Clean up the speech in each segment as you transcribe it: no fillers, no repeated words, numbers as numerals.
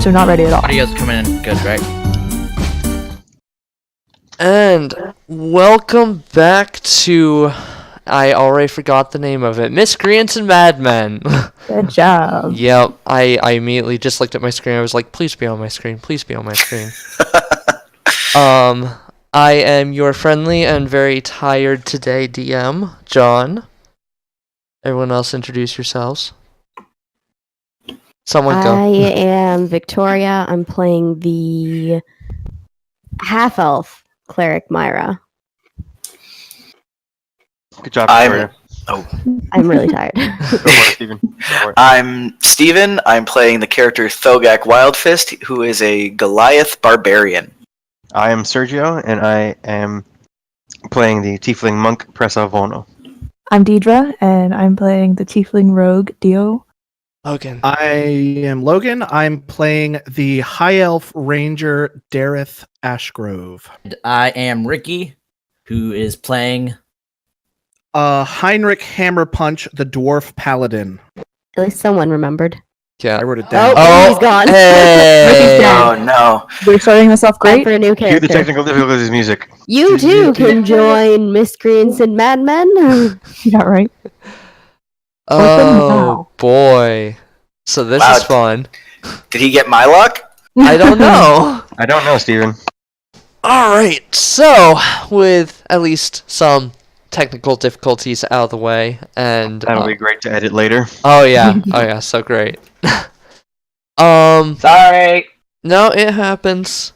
so not ready at all. Audio's coming in good, right? And welcome back to, I already forgot the name of it, Miscreants and Madmen. Good job. Yep, I immediately just looked at my screen. I was like, please be on my screen, please be on my screen. I am your friendly and very tired today DM, Jon. Everyone else introduce yourselves. Someone go. I am Victoria. I'm playing the half-elf Cleric Myra. Good job, Victoria. I'm really tired. Go for it, Steven. Go for it. I'm Steven. I'm playing the character Thogak Wildfist, who is a Goliath Barbarian. I am Sergio, and I am playing the Tiefling monk Pressa Vuonó. I'm Deidre, and I'm playing the Tiefling rogue Dio. Logan. I am Logan. I'm playing the High Elf Ranger Deryth Ashgrove. And I am Ricky, who is playing... Henrik Hammerpunch, the Dwarf Paladin. At least someone remembered. Yeah. I wrote it down. Oh, he's gone. Hey. Oh no. We're starting this off Time great. for a new Cue character. the technical difficulties music. You too can join Miscreants and Madmen. Yeah, right. Oh boy. So this Wow. is fun. Did he get my luck? I don't know. I don't know, Steven. Alright, so with at least some technical difficulties out of the way, and That'll be great to edit later. oh yeah, so great. Sorry! No, it happens.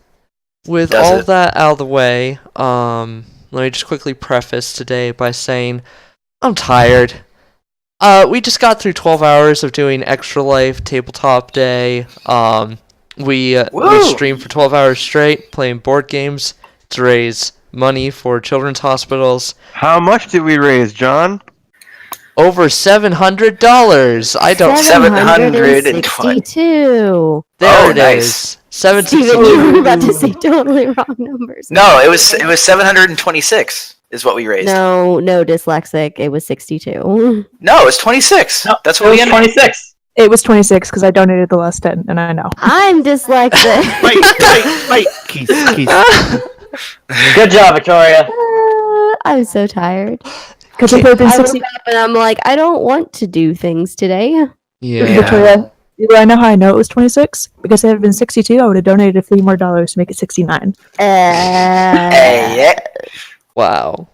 With Does all it? that out of the way, let me just quickly preface today by saying I'm tired. We just got through 12 hours of doing Extra Life Tabletop Day. We streamed for 12 hours straight, playing board games to raise money for children's hospitals. How much did we raise, John? Over $700. I don't. 762. There Oh, it nice. is. 762. Steven, you were about to say totally wrong numbers. No, it was 726 is what we raised. No, dyslexic. It was 62. No, it's 26. No, That's what we ended. 26! It was 26 because I donated the last 10, and I know. I'm dyslexic. Wait. Keith. Good job, Victoria! I'm so tired. Because if it had been I 60, woke up and I'm like, I don't want to do things today. Yeah. Victoria, I know how I know it was 26 because if it had been 62, I would have donated $3 more to make it 69. Hey, yeah. Wow.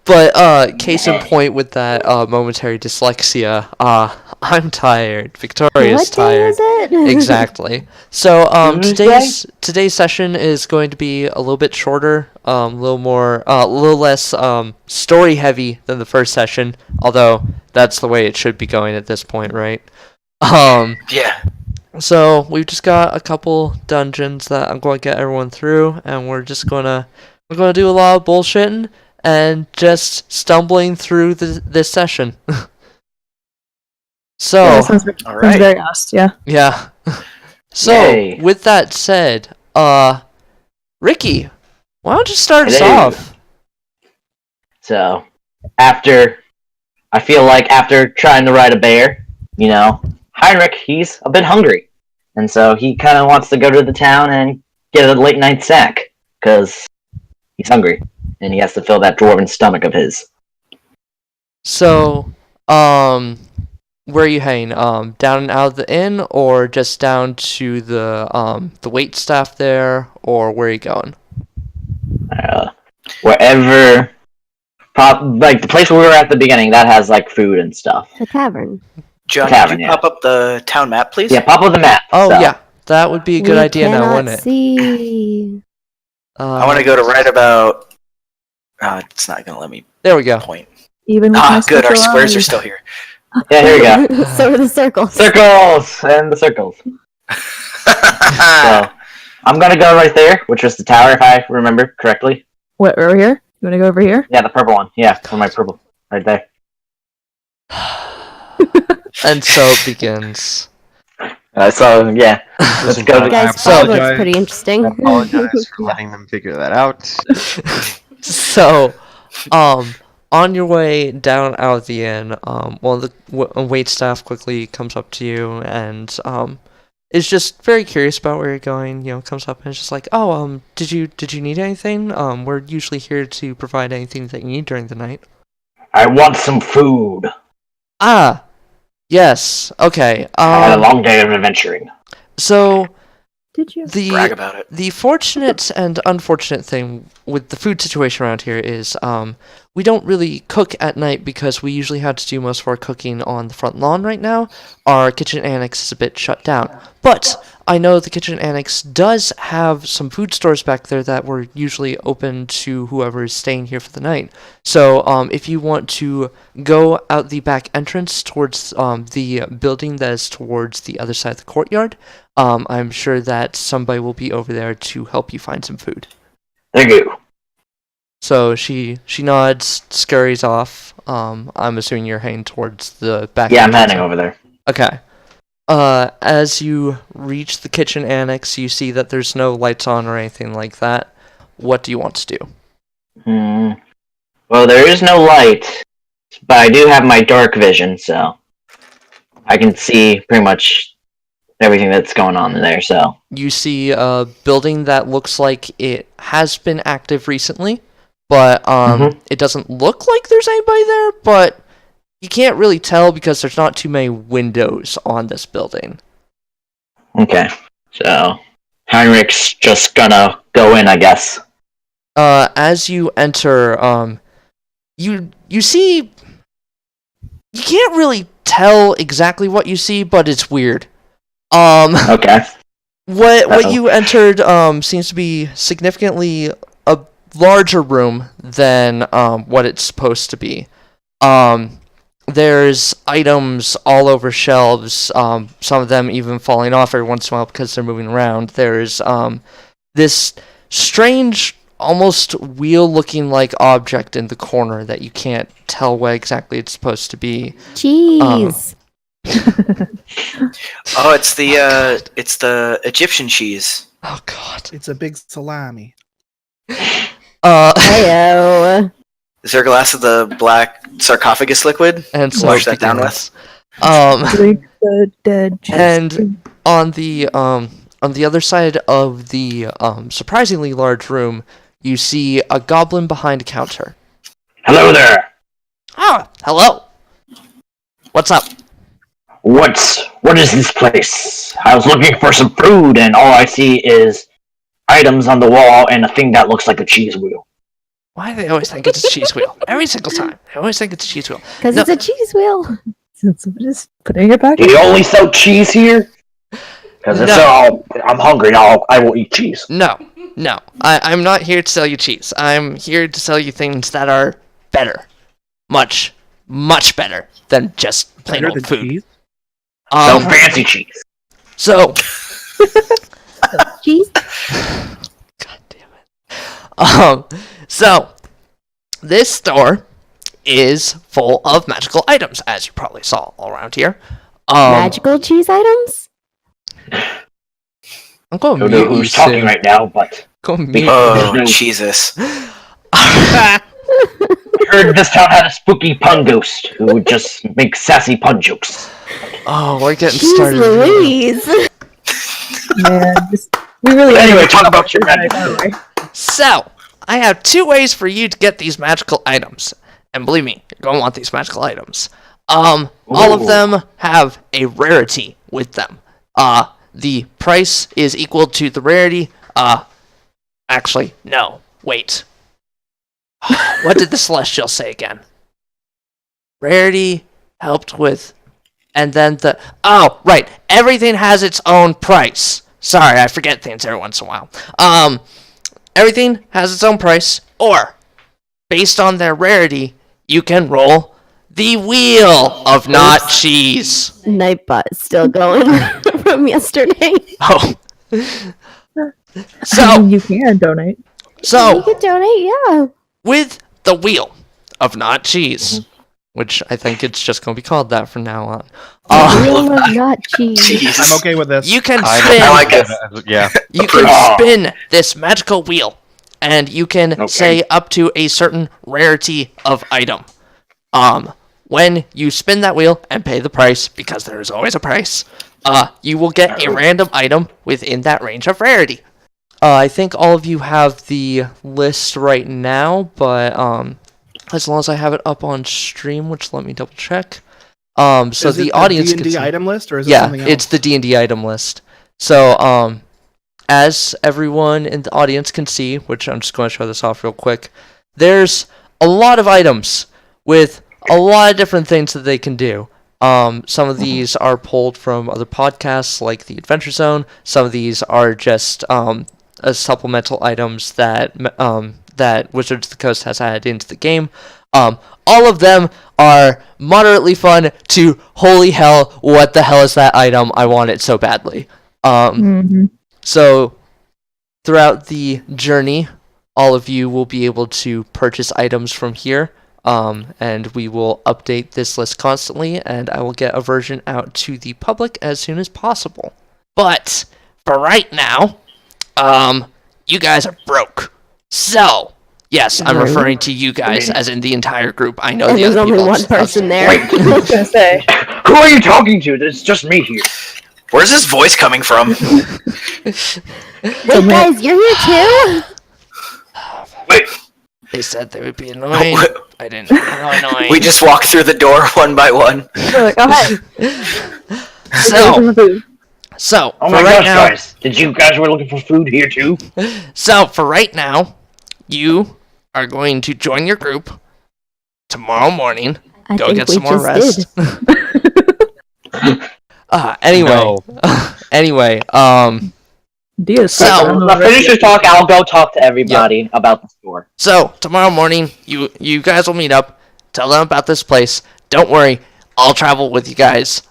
But case in point with that momentary dyslexia, I'm tired. Victoria's What day tired. is it? Exactly. So Tuesday? today's session is going to be a little bit shorter, a little less story heavy than the first session, although that's the way it should be going at this point, right? Yeah. So we've just got a couple dungeons that I'm going to get everyone through, and we're gonna do a lot of bullshitting and just stumbling through this session. So Yeah, sounds All right. very asked, yeah. yeah. So Yay. with that said, Ricky, why don't you start us Hello. off? So, after trying to ride a bear, Henrik, he's a bit hungry. And so he kind of wants to go to the town and get a late night snack, because he's hungry, and he has to fill that dwarven stomach of his. So, where are you heading? Down and out of the inn, or just down to the wait staff there, or where are you going? Wherever, like the place where we were at the beginning, that has like food and stuff. The tavern. John, Tavern, could you yeah. pop up the town map, please? Yeah, pop up the map. Oh so. yeah, that would be a good idea now, cannot wouldn't it? See. I want to go to right about... it's not going to let me There we go. point. Even with my Good, our special squares are eyes. still here. Yeah, here we go. So are the circles. Circles and the circles. So I'm gonna go right there, which was the tower, if I remember correctly. What, over here? You want to go over here? Yeah, the purple one. Yeah, for my purple, right there. And so it begins. So yeah, let's go. I Guys, So- fog looks pretty interesting. I apologize for letting them figure that out. So, on your way down out of the inn, the wait staff quickly comes up to you and is just very curious about where you're going. Comes up and is just like, "Oh, did you need anything? We're usually here to provide anything that you need during the night." I want some food. Ah, yes. Okay. I had a long day of adventuring. So Did you? Brag about it. the fortunate and unfortunate thing with the food situation around here is we don't really cook at night because we usually have to do most of our cooking on the front lawn right now. Our kitchen annex is a bit shut down. But I know the kitchen annex does have some food stores back there that were usually open to whoever is staying here for the night. So if you want to go out the back entrance towards the building that is towards the other side of the courtyard, I'm sure that somebody will be over there to help you find some food. Thank you. So she nods, scurries off. I'm assuming you're heading towards the back. Yeah, I'm entrance. heading over there. Okay. As you reach the kitchen annex, you see that there's no lights on or anything like that. What do you want to do? Well, there is no light, but I do have my dark vision, so I can see pretty much everything that's going on in there, so. You see a building that looks like it has been active recently, but it doesn't look like there's anybody there, but you can't really tell because there's not too many windows on this building. Okay, so Henrik's just gonna go in, I guess. As you enter, you see, you can't really tell exactly what you see, but it's weird. Okay. What you entered seems to be significantly a larger room than what it's supposed to be. There's items all over shelves, some of them even falling off every once in a while because they're moving around. There's this strange, almost wheel-looking like object in the corner that you can't tell what exactly it's supposed to be. Cheese. Oh, it's the Egyptian cheese. Oh god. It's a big salami. Heyo. Is there a glass of the black sarcophagus liquid? And so Wash that down with. Drink the dead chest. And on the other side of the surprisingly large room, you see a goblin behind a counter. Hello there! Ah, hello. What's up? What is this place? I was looking for some food, and all I see is items on the wall and a thing that looks like a cheese wheel. Why do they always think it's a cheese wheel? Every single time. They always think it's a cheese wheel. Because it's a cheese wheel. Just putting it back. Do you only sell cheese here? Because if so, I'm hungry now. I will eat cheese. No. I'm not here to sell you cheese. I'm here to sell you things that are better. Much, much better than just plain Better old than food. cheese? So fancy cheese. So... Cheese? God damn it. So, this store is full of magical items, as you probably saw all around here. Magical cheese items? I'm going I don't to know mute you who's talking soon. right now, but Go mute. Oh, Jesus. I heard this town had a spooky pun ghost who would just make sassy pun jokes. Oh, we're getting Jeez started. Louise. Man, we really. Anyway, talk about your magic. magic. So, I have two ways for you to get these magical items. And believe me, you're going to want these magical items. All of them have a rarity with them. The price is equal to the rarity. Actually, no. Wait. What did the Celestial say again? Rarity helped with... And then the... Oh, right. Everything has its own price. Sorry, I forget things every once in a while. Everything has its own price. Or, based on their rarity, you can roll the Wheel of Not Cheese. Nightbot is still going from yesterday. Oh. I So, mean, you can donate. You so could donate, yeah. with the Wheel of Not Cheese, which I think it's just going to be called that from now on. Wheel of not cheese. Jeez. I'm okay with this. You can I spin. like it. Yeah. You can spin this magical wheel, and you can Okay. say up to a certain rarity of item. when you spin that wheel and pay the price, because there is always a price, you will get a random item within that range of rarity. I think all of you have the list right now, but as long as I have it up on stream, which let me double check. So is the it audience D&D can see. item list, or is it something else? It's the D&D item list. So as everyone in the audience can see, which I'm just going to show this off real quick, there's a lot of items with a lot of different things that they can do. Some of these are pulled from other podcasts like the Adventure Zone. Some of these are just supplemental items that that Wizards of the Coast has added into the game. All of them are moderately fun to holy hell, what the hell is that item? I want it so badly. So throughout the journey, all of you will be able to purchase items from here. And we will update this list constantly, and I will get a version out to the public as soon as possible. But for right now, you guys are broke. So, yes, I'm referring to you guys as in the entire group. I know And the there's other only people one person there. I was gonna say. Who are you talking to? There's just me here. Where's this voice coming from? Wait, guys, you're here too? Wait, They said they would be annoying. I didn't. How annoying. we just walk through the door one by one. They're like, oh, hey. So Oh for my right gosh, now, guys! Did you guys were looking for food here too? So for right now, you are going to join your group tomorrow morning. I Go think get we some more just rest. did. Anyway, anyway, Dia's So- Finish your talk. I'll go talk to everybody about the store. so tomorrow morning, you guys will meet up. Tell them about this place. Don't worry, I'll travel with you guys.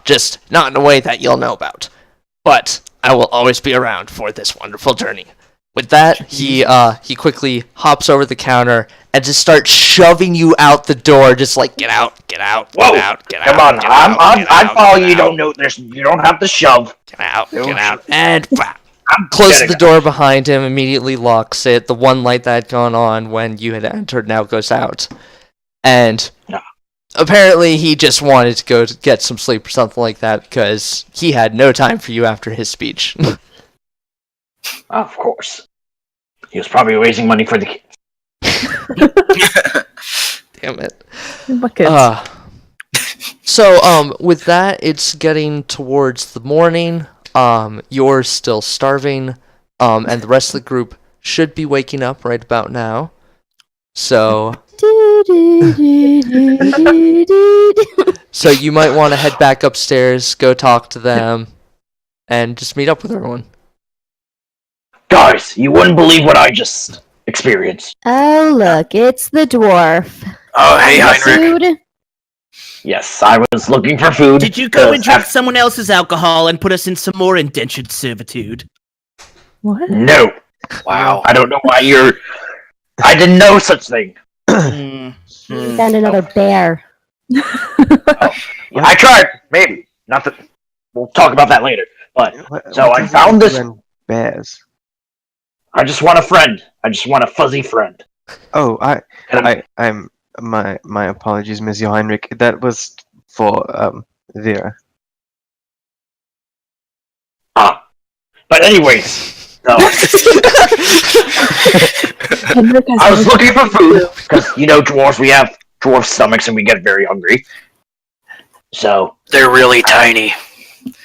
Just not in a way that you'll know about. But I will always be around for this wonderful journey. With that, he quickly hops over the counter and just starts shoving you out the door, just like get out, get out, Whoa! get out, get Come out. on, get out, I get follow out, you. get Don't out, know this. You don't have to shove. get out, Oh, get out, shit. and bam. I'm Closes getting the door behind him, immediately locks it. The one light that had gone on when you had entered now goes out. And No. apparently he just wanted to go to get some sleep or something like that because he had no time for you after his speech. Of course. He was probably raising money for the kids. Damn it. Buckets. So, with that, it's getting towards the morning. You're still starving. And the rest of the group should be waking up right about now. So, so you might want to head back upstairs, go talk to them, and just meet up with everyone. Guys, you wouldn't believe what I just experienced. Oh, look, it's the dwarf. Oh, hey, Heinrich. Food? Yes, I was looking for food. Did you go and 'cause drink someone else's alcohol and put us in some more indentured servitude? What? No. Wow. I don't know why you're... I didn't know such thing. Hmm. We found another bear. I tried, maybe. Not that... We'll talk about that later. But So I found this- Bears. I just want a friend. I just want a fuzzy friend. Oh, And I'm my apologies, Monsieur Heinrich. That was for Vera. But anyways, so Henrik has I was no- looking for food because you know dwarves. We have dwarf stomachs and we get very hungry. So They're really tiny.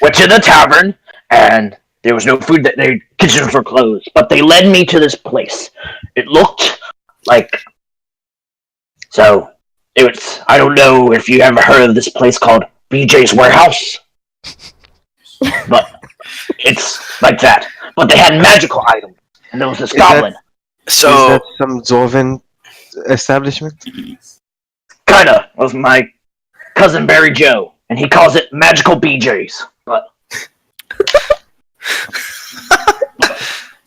went to the tavern and there was no food. That their kitchens were closed, but they led me to this place. It looked like so. It was. I don't know if you ever heard of this place called BJ's Warehouse, but it's like that. But they had magical items, and there was this Is that- goblin. Is So, that some Dwarven establishment? Kinda was my cousin Barry Joe, and he calls it magical BJ's. But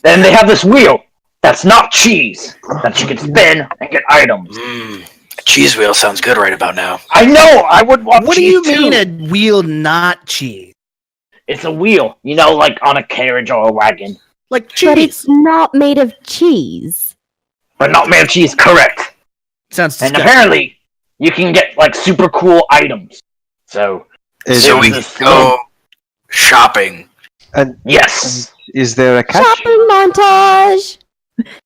then they have this wheel that's not cheese that you can spin and get items. a cheese wheel sounds good right about now. I know. I would want. What do cheese you too. mean a wheel not cheese? It's a wheel, you know, like on a carriage or a wagon, Like But cheese. it's not made of cheese. but not made of cheese. Correct. Sounds And disgusting. apparently, you can get like super cool items. So So we can go shopping. yes. Is there a catch? Shopping montage.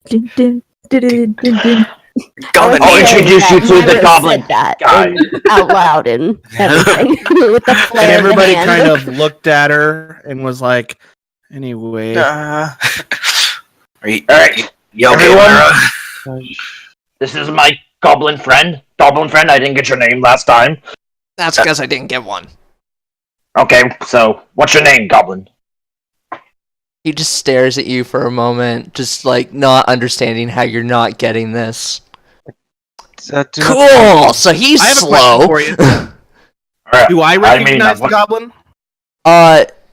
Dun, dun, dun, dun, dun, dun. Goblin I'll meeting. introduce you to the Myra goblin said that guy. out loud and everything with the And flare of the everybody hand. kind of looked at her and was like, anyway. Are you, Alright, you okay, everyone? Myra? This is my goblin friend. Goblin friend, I didn't get your name last time. That's because I didn't get one. Okay, so what's your name, goblin? He just stares at you for a moment, just like not understanding how you're not getting this. Cool. So he's I have a slow. question for you. Alright, Do I mean, recognize the what- goblin?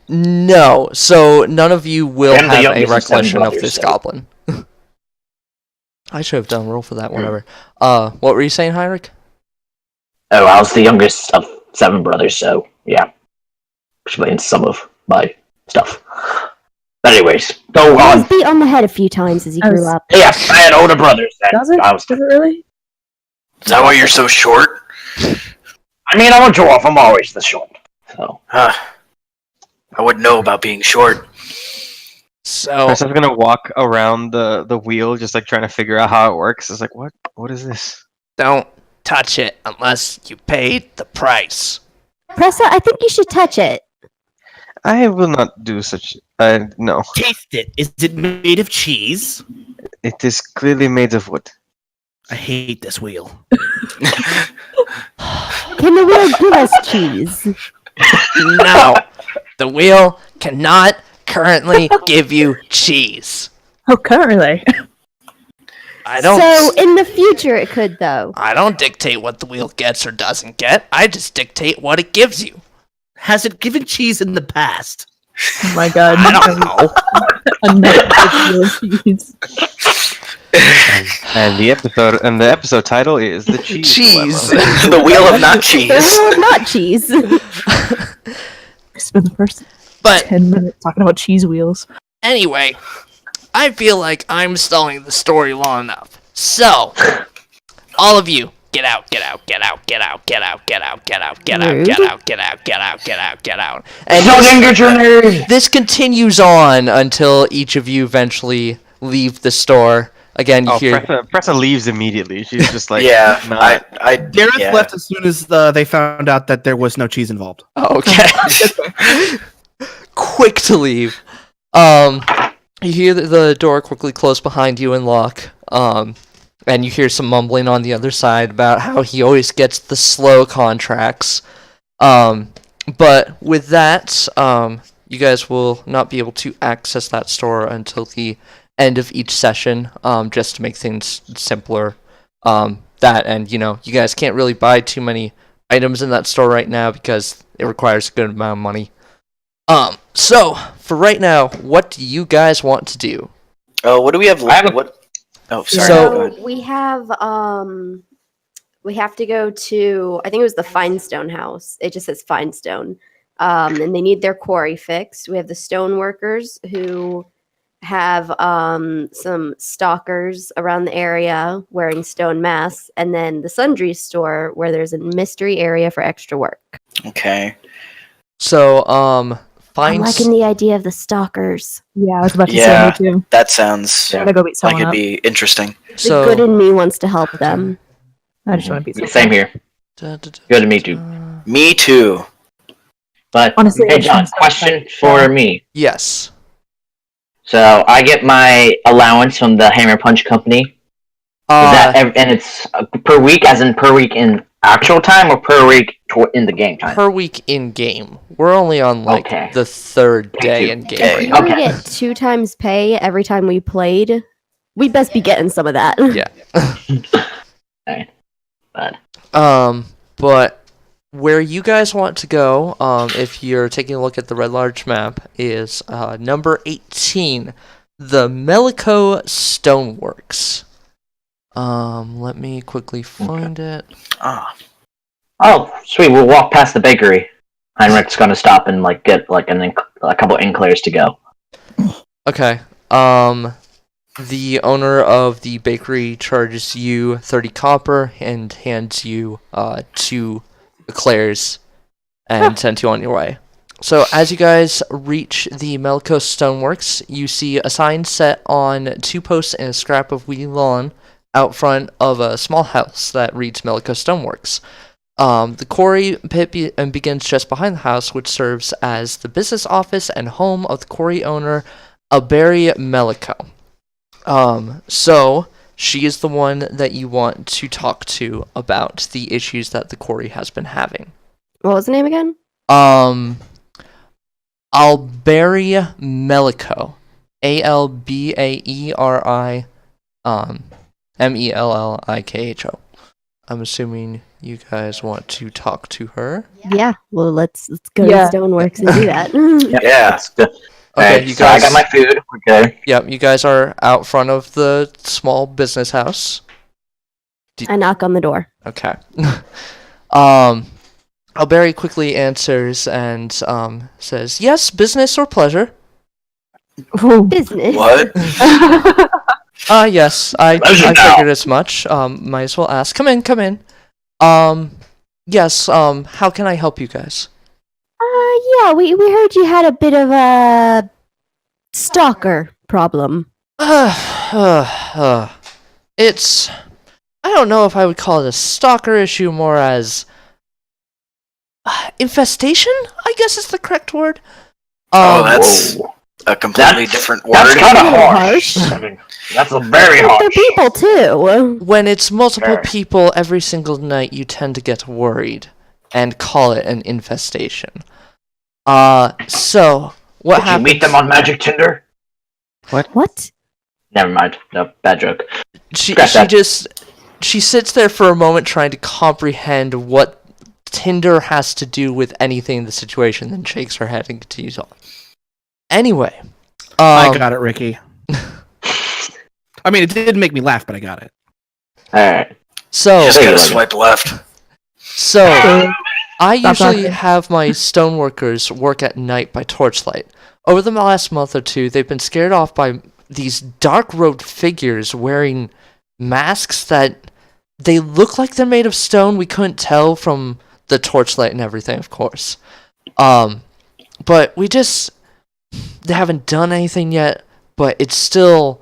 No. So none of you will I'm the have a youngest of seven recollection of brothers, this so- goblin. I should have done a roll for that. Whatever. What were you saying, Henrik? Oh, I was the youngest of 7 brothers, so yeah. Explains some of my stuff. But anyways, go He was on. beat on the head a few times as he I grew was- up. Yes, I had older brothers. Does it? I was. Does it really? Is that why you're so short? I mean, I'm a dwarf. I'm always the short. So Huh. I wouldn't know about being short. So Pressa's gonna walk around the wheel, just like trying to figure out how it works. It's like, what? What is this? don't touch it unless you paid the price. Pressa, I think you should touch it. I will not do such. No. Taste it. Is it made of cheese? It is clearly made of wood. I hate this wheel. Can the wheel give us cheese? No, the wheel cannot currently give you cheese. Oh, currently. I don't. So in the future it could though. I don't dictate what the wheel gets or doesn't get. I just dictate what it gives you. Has it given cheese in the past? Oh my god. I don't know. Another cheese. And the episode title is the cheese. Cheese. Dilemma. The wheel of not cheese. The wheel of not cheese. I spent the first But 10 minutes talking about cheese wheels. anyway, I feel like I'm stalling the story long enough. So, all of you, get out, get out, get out, get out, get out, get out, get out, get out, get out, get out, get out, get out, get out. And no, didn't get your name. this continues on until each of you eventually leave the store. Again, you Oh, hear Pressa leaves immediately. She's just like, Yeah, not. Deryth yeah. left as soon as they found out that there was no cheese involved. okay. Quick to leave. You hear the door quickly close behind you and lock. And you hear some mumbling on the other side about how he always gets the slow contracts. But with that, you guys will not be able to access that store until the end of each session, just to make things simpler. That and, you guys can't really buy too many items in that store right now because it requires a good amount of money. So, for right now, what do you guys want to do? Oh, what do we have? I have a- What? Oh, sorry. So- go ahead. we have to go to, I think it was the Finestone house. It just says Finestone. And they need their quarry fixed. We have the stoneworkers who have some stalkers around the area wearing stone masks, and then the sundry store where there's a mystery area for extra work. Okay. So, I'm find liking the idea of the stalkers. Yeah, I was about to Yeah. say me too. That sounds Gotta go beat like someone it'd up. be interesting. The good in me wants to help them. I just want to beat someone Same here. Good to meet you. Me too. But Honestly, hey, it John, sounds question like- for me. Yes. So I get my allowance from the Hammerpunch company. Is that and it's per week, as in per week in actual time, or per week in the game time? Per week in game. We're only on Okay. the third day you. in game Okay. right We now. only get 2 times pay every time we played. We best be getting some of that. Yeah. But But where you guys want to go, if you're taking a look at the Red Larch map, is number 18, the Melico Stoneworks. Let me quickly find it. Ah. oh, sweet. We'll walk past the bakery. Heinrich's gonna stop and get a couple Inclairs to go. Okay. the owner of the bakery charges you 30 copper and hands you 2 eclairs and sends you on your way. So as you guys reach the Melkos Stoneworks, you see a sign set on 2 posts and a scrap of weedy lawn out front of a small house that reads Melkos Stoneworks. The quarry pit begins just behind the house, which serves as the business office and home of the quarry owner, Alberi Meliko. So she is the one that you want to talk to about the issues that the quarry has been having. What was the name again? Alberi Meliko. Albaeri Mellikho. I'm assuming you guys want to talk to her. Yeah. Well, let's go Yeah. to Stoneworks and do that. Yeah. That's good. Okay, Alright, you so I guys. got my food. We're good. Yep, you guys are out front of the small business house. I knock on the door. Okay. Alberi quickly answers and says, "Yes, business or pleasure." Ooh. Business. What? Yes, I Pleasure now. figured as much. Might as well ask. Come in. Yes, how can I help you guys? Yeah, we heard you had a bit of a stalker problem. It's... I don't know if I would call it a stalker issue, more as... infestation, I guess is the correct word. That's Whoa. a completely That's- different That's word. kind of Little harsh. harsh. I mean, that's a very They're harsh. people too. When it's multiple Sure. people every single night, you tend to get worried and call it an infestation. So, what Did you happens? meet them on Magic Tinder? What? Never mind. No, bad joke. She Scrap that. she sits there for a moment trying to comprehend what Tinder has to do with anything in the situation, then shakes her head and continues on. Anyway, I got it, Ricky. I mean, it didn't make me laugh, but I got it. Alright. so Just gotta Logan. swipe left. so I Stop usually talking. have my stoneworkers work at night by torchlight. Over the last month or two, they've been scared off by these dark-robed figures wearing masks that they look like they're made of stone. We couldn't tell from the torchlight and everything, of course. But they haven't done anything yet, but it's still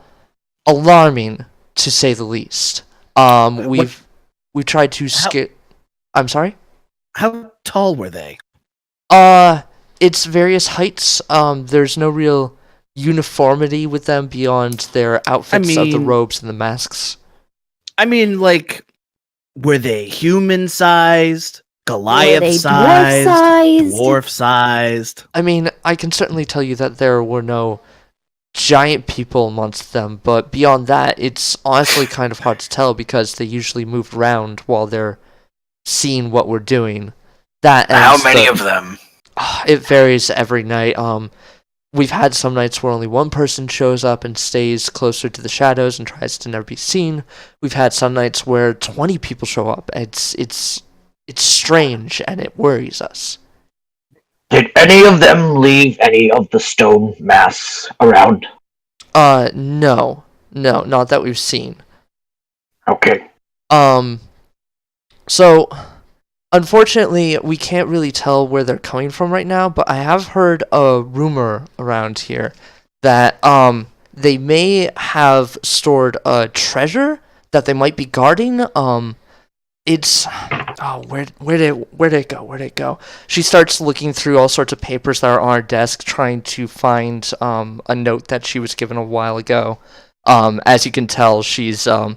alarming to say the least. We've tried to scare. I'm sorry? How tall were they? It's various heights. There's no real uniformity with them beyond their outfits of the mean- robes and the masks. I mean, like, were they human-sized? Were they Goliath-sized? dwarf-sized? Dwarf-sized? I mean, I can certainly tell you that there were no giant people amongst them, but beyond that, it's honestly kind of hard to tell because they usually move around while they're seeing what we're doing. That and How many of them? It varies every night. We've had some nights where only one person shows up and stays closer to the shadows and tries to never be seen. We've had some nights where 20 people show up. It's strange and it worries us. Did any of them leave any of the stone masks around? No, not that we've seen. Okay. So, unfortunately, we can't really tell where they're coming from right now, but I have heard a rumor around here that, they may have stored a treasure that they might be guarding. It's... Oh, where'd it go? She starts looking through all sorts of papers that are on her desk, trying to find, a note that she was given a while ago. As you can tell, she's, a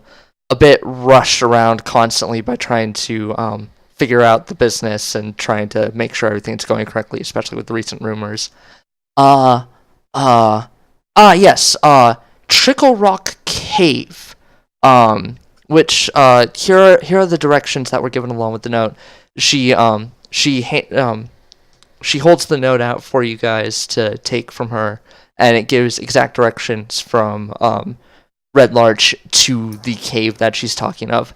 bit rushed around constantly by trying to, figure out the business and trying to make sure everything's going correctly, especially with the recent rumors. Yes, Trickle Rock Cave. Which here are the directions that were given along with the note. She holds the note out for you guys to take from her, and it gives exact directions from Red Larch to the cave that she's talking of.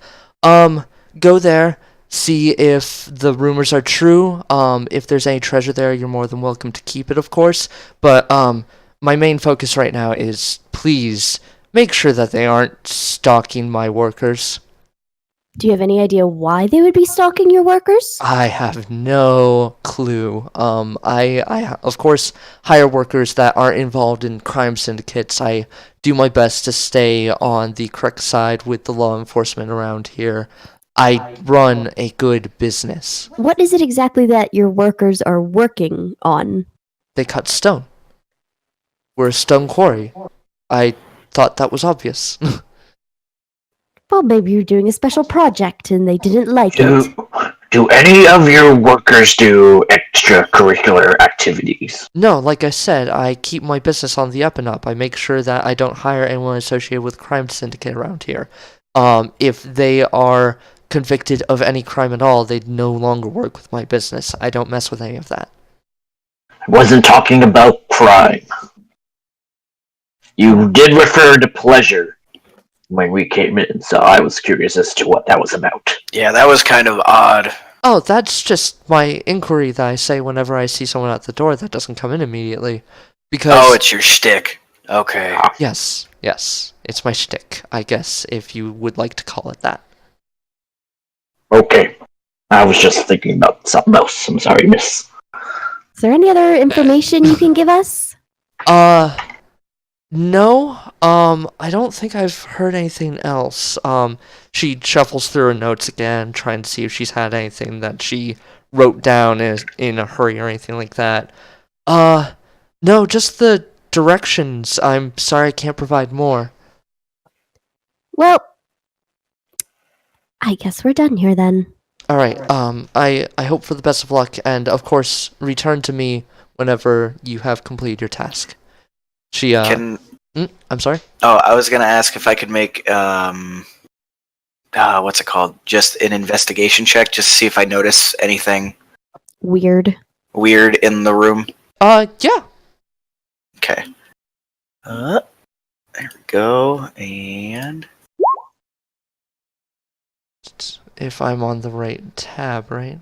Go there, see if the rumors are true. If there's any treasure there, you're more than welcome to keep it, of course. But my main focus right now is please make sure that they aren't stalking my workers. Do you have any idea why they would be stalking your workers? I have no clue. I of course hire workers that aren't involved in crime syndicates. I do my best to stay on the correct side with the law enforcement around here. I run a good business. What is it exactly that your workers are working on? They cut stone. We're a stone quarry. I thought that was obvious. Well, maybe you're doing a special project and they didn't like it. Do any of your workers do extracurricular activities? No, like I said, I keep my business on the up and up. I make sure that I don't hire anyone associated with crime syndicate around here. If they are convicted of any crime at all, they'd no longer work with my business. I don't mess with any of that. I wasn't talking about crime. You did refer to pleasure when we came in, so I was curious as to what that was about. Yeah, that was kind of odd. Oh, that's just my inquiry that I say whenever I see someone at the door that doesn't come in immediately. Because Oh, it's your shtick. Okay. yes, it's my shtick, I guess, if you would like to call it that. Okay. I was just thinking about something else. I'm sorry, miss. Is there any other information you can give us? No, I don't think I've heard anything else. She shuffles through her notes again, trying to see if she's had anything that she wrote down in a hurry or anything like that. No, just the directions. I'm sorry I can't provide more. Well, I guess we're done here then. Alright, I hope for the best of luck, and of course, return to me whenever you have completed your task. She, I'm sorry? Oh, I was gonna ask if I could make what's it called? Just an investigation check, just to see if I notice anything Weird. weird in the room. Yeah. Okay. There we go. And If I'm on the right tab, right?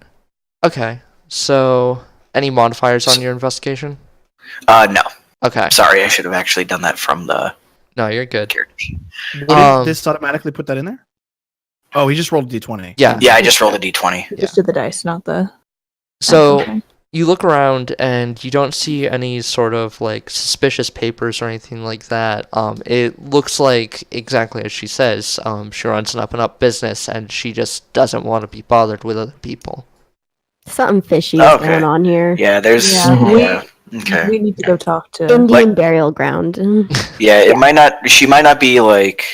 Okay, so any modifiers on your investigation? no. Okay, Sorry, I should have actually done that from the no, you're good. characters. Wouldn't this automatically put that in there? Oh, he just rolled a d20. Yeah. Yeah, I just rolled a d20. You just did the dice, not the. So Okay. you look around and you don't see any sort of like suspicious papers or anything like that. It looks like exactly as she says. She runs an up and up business and she just doesn't want to be bothered with other people. Something fishy is Okay. going on here. Yeah, there's Yeah. yeah. Okay. We need to go talk to. Indian burial ground. Yeah, it might not. She might not be like.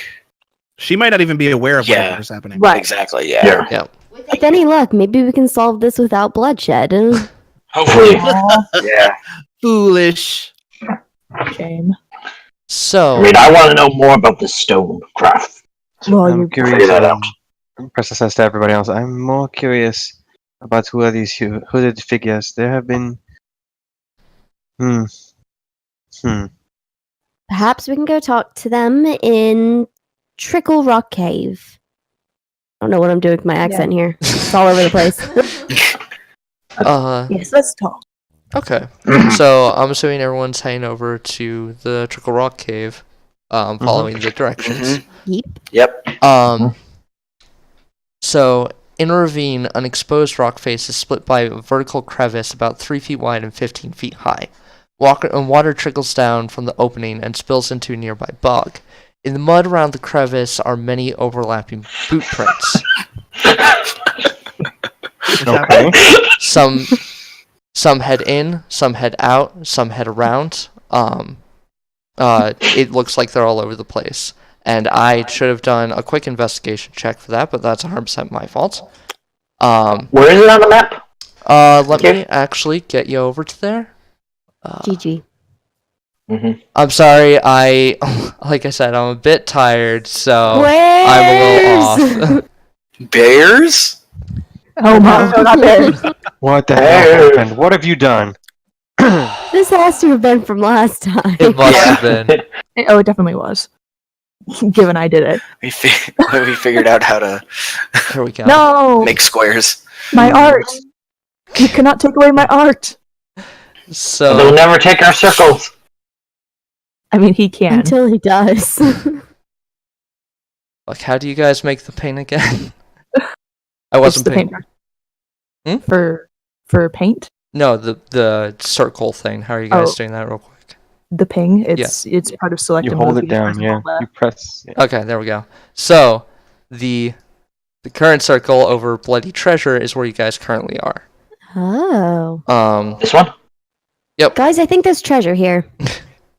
She might not even be aware of Yeah. whatever's happening. Right. Exactly. Yeah. With any luck, maybe we can solve this without bloodshed. Hopefully. Yeah. Foolish. Shame. So I mean, I want to know more about the stone craft. Well, I'm you're curious. figure that out. Pressa says to everybody else, I'm more curious about who are these hooded figures. There have been. Perhaps we can go talk to them in Trickle Rock Cave. I don't know what I'm doing with my accent here. It's all over the place. yes, let's talk. okay. So I'm assuming everyone's heading over to the Trickle Rock Cave, following the directions. Yep. So in a ravine, an exposed rock face is split by a vertical crevice about 3 feet wide and 15 feet high. Water trickles down from the opening and spills into a nearby bog. In the mud around the crevice are many overlapping boot prints. Okay. Some head in, some head out, some head around. It looks like they're all over the place. And I should have done a quick investigation check for that, but that's 100% my fault. Where is it on the map? Let me actually get you over to there. GG. I'm sorry, like I said, I'm a bit tired, so Where's... I'm a little off. Bears? Oh my, no, not there. What the hell happened? What have you done? This has to have been from last time. It must have been. Oh, it definitely was. Given I did it. We figured out how to Here we go. No, make squares. my art. You cannot take away my art. They'll So, never take our circles. I mean, he can. Until he does. Like, how do you guys make the paint again? I What's wasn't the paying. paint for paint? No, the circle thing. How are you guys doing that real quick? The ping. It's part of selected. You hold mode. it down, press yeah. hold that. You press. Yeah. Okay, there we go. So, the current circle over Bloody Treasure is where you guys currently are. Oh. This one? Guys, I think there's treasure here.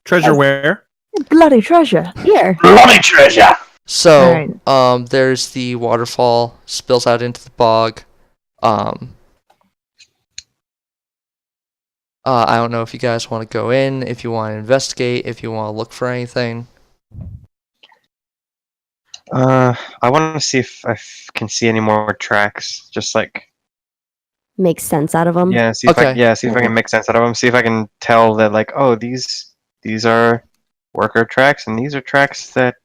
Treasure where? Bloody treasure. Here. Bloody treasure! So, there's the waterfall, spills out into the bog. I don't know if you guys want to go in, if you want to investigate, if you want to look for anything. I want to see if can see any more tracks. Just like Makes sense out of them. yeah, see if I can make sense out of them. See if I can tell that like these are worker tracks and these are tracks that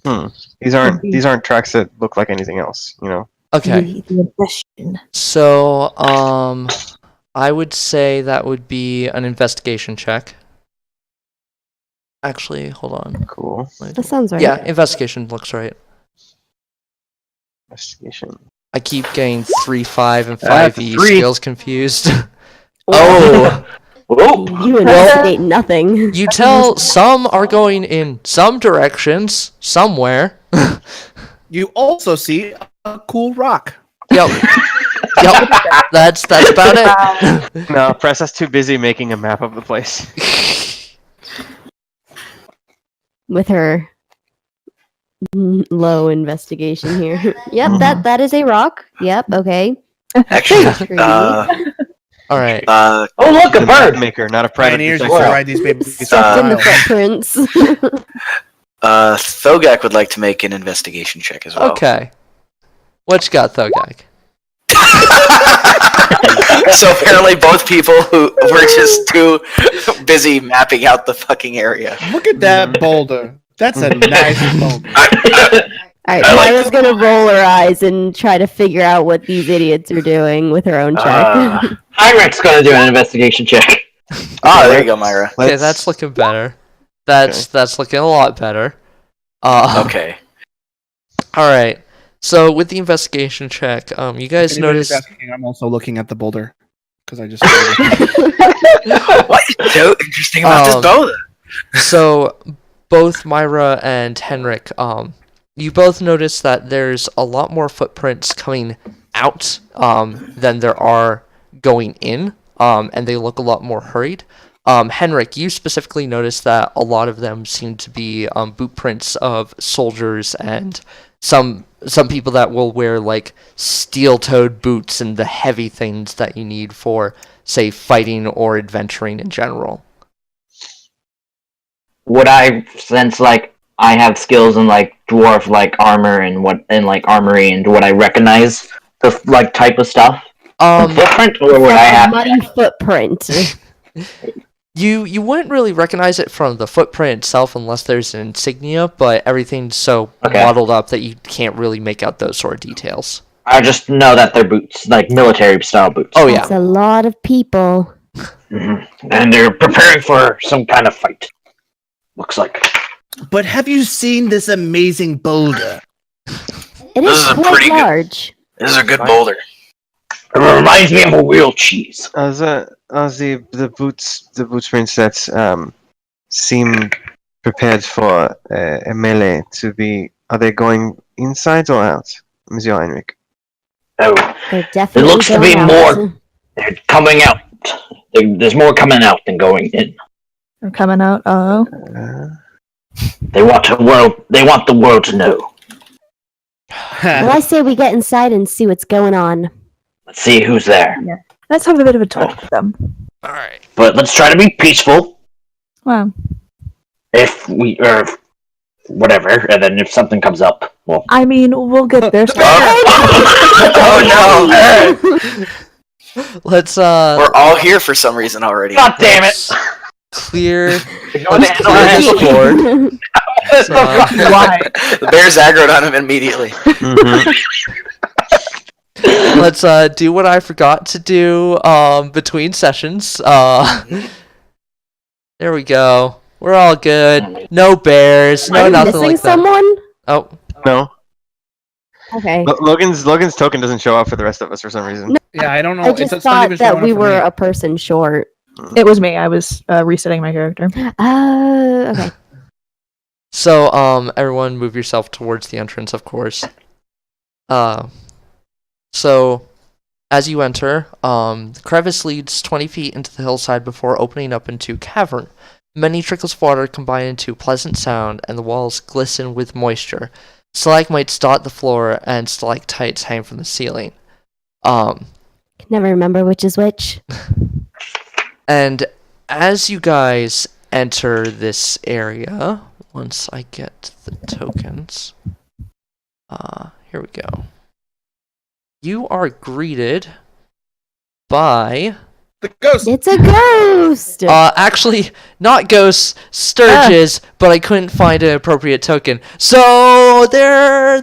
these aren't tracks that look like anything else. You know. Okay. So I would say that would be an investigation check. Actually, hold on. Cool. That sounds right. Yeah, investigation looks right. Investigation. I keep getting 3, 5, and 5e 3. skills confused. Oh! You investigate nothing. You tell some are going in some directions, somewhere. You also see a cool rock. Yep. Yep. That's about it. No, Pressa's too busy making a map of the place. With her low investigation here. Yep, that is a rock. Yep, okay. Actually, All right. Oh, look, a The bird! map maker, not a private Pioneers used detective. to ride these babies. Stepped in the style. footprints. Thogak would like to make an investigation check as well. Okay. What you got, Thogak? So apparently both people who were just too busy mapping out the fucking area. Look at that boulder. That's a nice boulder. Alright, Myra's gonna roll her eyes and try to figure out what these idiots are doing with her own check. Henrik's gonna do an investigation check. Oh, there you go, Myra. Okay, that's looking better. That's looking a lot better. Okay. All right. So with the investigation check, you guys Anybody's notice. asking, I'm also looking at the boulder because I just. What's so interesting about this boulder? So both Myra and Henrik, you both notice that there's a lot more footprints coming out than there are going in, and they look a lot more hurried. Henrik, you specifically noticed that a lot of them seem to be boot prints of soldiers and some people that will wear like steel-toed boots and the heavy things that you need for, say, fighting or adventuring in general. Would I, since like I have skills in like dwarf like armor and like armory, and would I recognize the like type of stuff? Footprint, or would I have muddy footprint? You wouldn't really recognize it from the footprint itself unless there's an insignia, but everything's so muddled up that you can't really make out those sort of details. I just know that they're boots, like military style boots. Oh yeah. That's a lot of people. Mm-hmm. And they're preparing for some kind of fight. Looks like. But have you seen this amazing boulder? It This is is a quite pretty good- large. This is a good boulder. It reminds me of a real cheese. The boots prints that seem prepared for a melee to be. Are they going inside or out, Monsieur Henrik? Oh, They're definitely looks to be going more- out. they're coming out. There's more coming out than going in. They're coming out. Oh. They want the world to know. Well, I say we get inside and see what's going on. Let's see who's there. Yeah. Let's have a bit of a talk with them. All right. But let's try to be peaceful. Wow. If we or whatever, and then if something comes up, well. I mean, we'll get there. Oh no! Let's We're all here for some reason already. God damn it! clear Let's this board. Why? The bear's aggroed on him immediately. Let's do what I forgot to do between sessions. There we go. We're all good. No bears. No Are you nothing missing like that. someone? Oh, No. Okay. Logan's token doesn't show up for the rest of us for some reason. No, Yeah, I don't know. I It's just not thought even that showing we up for were me. a person short. It was me. I was resetting my character. Okay. so everyone move yourself towards the entrance, of course. So as you enter, the crevice leads 20 feet into the hillside before opening up into a cavern. Many trickles of water combine into a pleasant sound, and the walls glisten with moisture. Stalagmites dot the floor, and stalactites hang from the ceiling. Can never remember which is which. And as you guys enter this area, once I get the tokens, here we go. You are greeted by... The ghost. It's a ghost. actually, not ghosts, Sturges, but I couldn't find an appropriate token. So, they're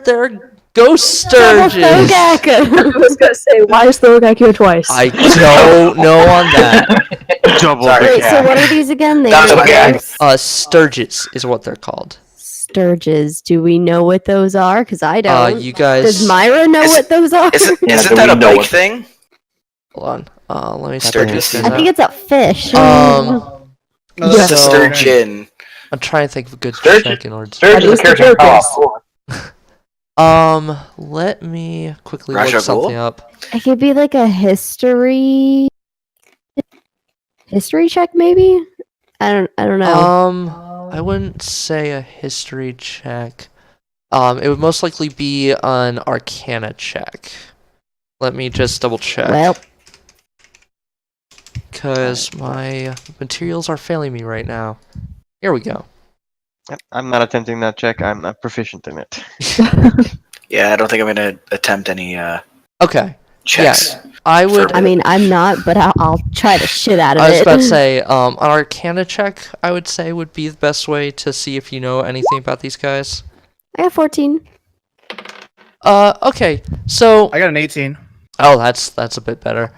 ghost Sturges. I was gonna say, why is Thogak here twice? I don't know on that. Double Sorry. Wait, so what are these again? They That's are okay. ghosts? Sturges is what they're called. Sturges. Do we know what those are? Because I don't. You guys... Does Myra know Is- what those are? Isn't Yeah, isn't do that we a know big what- thing? Hold on. Let me Sturges. sturges. I think it's a fish. No, Yeah. that's It's a So- sturgeon. I'm trying to think of a good Sturgeon? check in order to... Sturge is a least the character in joke co-op. Let me quickly Raja look something Ghul? up. It could be like a history check, maybe. I don't know. I wouldn't say a history check. It would most likely be an Arcana check. Let me just double check. Well, Because my materials are failing me right now. Here we go. I'm not attempting that check. I'm not proficient in it. Yeah, I don't think I'm gonna attempt any Okay. checks. I would... For- I mean, I'm not, but I'll try the shit out of I it. was about to say, an Arcana check, I would say, would be the best way to see if you know anything about these guys. I got 14. Okay, so... I got an 18. Oh, that's a bit better.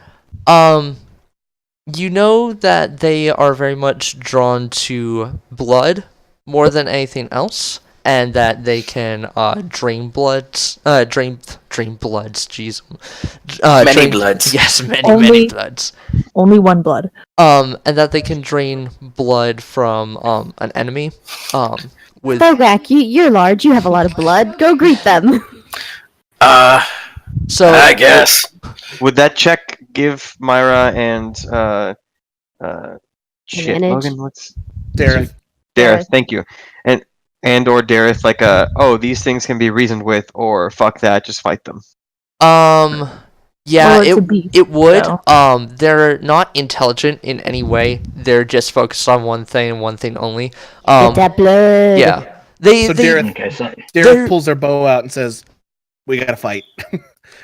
You know that they are very much drawn to blood more than anything else, and that they can drain bloods. Drain bloods. Jeez. Many bloods. Yes, many Only- bloods. Only one blood. And that they can drain blood from an enemy. With Thogak, you're large. You have a lot of blood. Go greet them. so I guess. Would that check give Myra and shit, Advantage? Logan? What's Deryth. Deryth? Thank you. And or Deryth, like these things can be reasoned with, or fuck that, just fight them. Yeah, Well, it's a beast, it would. so. They're not intelligent in any way. They're just focused on one thing and one thing only. Get that blood. Yeah. They So they Deryth, Okay, so They're- Deryth pulls their bow out and says, "We gotta fight.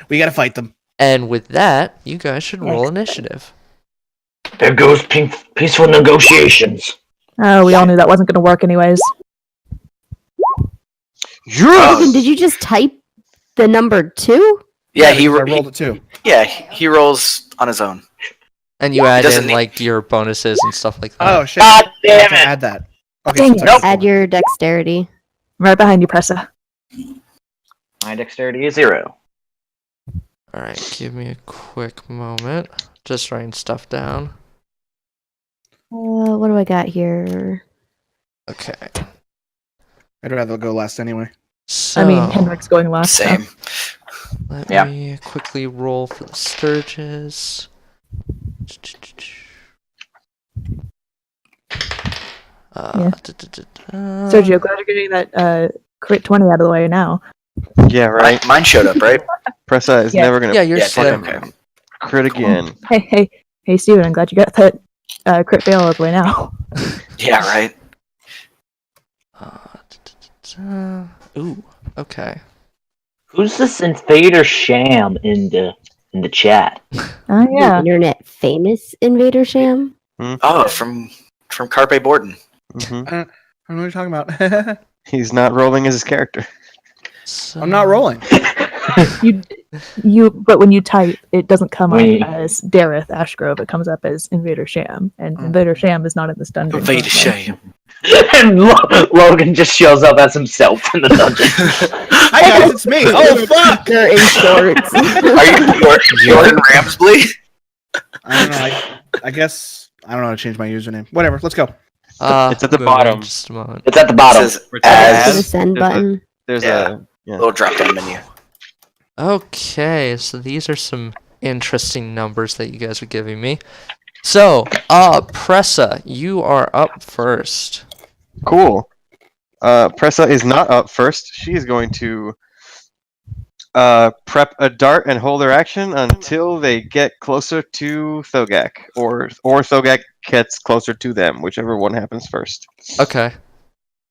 We gotta fight them." and with that, you guys should roll initiative. there goes peaceful negotiations. Oh, we all knew that wasn't going to work anyways. Logan, did you just type the number 2? Yeah, because I rolled it too. he rolls on his own. And you add doesn't in need- like your bonuses and stuff like that. Oh shit! God I have damn to it! add that. Okay, Dang so it. it's Add your dexterity. I'm right behind you, Pressa. My dexterity is 0. All right, give me a quick moment. Just writing stuff down. What do I got here? Okay. I'd rather go last anyway. So I mean, Henrik's going last. so. Same. let Yeah. me quickly roll for the Sturges. Yeah. Da-da-da-da. Sergio, glad you're getting that crit 20 out of the way now. Yeah, right. Mine showed up, right? Pressa is Yeah. never gonna Yeah, you're Yeah, slim. okay. crit again. Hey, Steven, I'm glad you got that crit fail out of the way now. Yeah, right. Da-da-da-da. Ooh, okay. Who's this Invader Sham in the chat? Oh, yeah. Internet famous Invader Sham? Oh, from Carpe Borden. Hmm I don't know what you're talking about. He's not rolling as his character. So, I'm not rolling. But when you type, it doesn't come Wait. up as Deryth Ashgrove. It comes up as Invader Sham, and Invader Sham is not in this dungeon. Invader currently. Sham. And Logan just shows up as himself in the dungeon. Hi guys, it's me. Oh fuck! They're in shorts. Are you Jordan Ramsbley? I don't know. I guess I don't know how to change my username. Whatever. Let's go. It's at the moving bottom. Just a moment. It's at the bottom. It says The as send button. There's Yeah. a little drop down menu. Okay, so these are some interesting numbers that you guys are giving me. So, Pressa, you are up first. cool. Pressa is not up first. She is going to prep a dart and hold her action until they get closer to Thogak, or Thogak gets closer to them, whichever one happens first. Okay.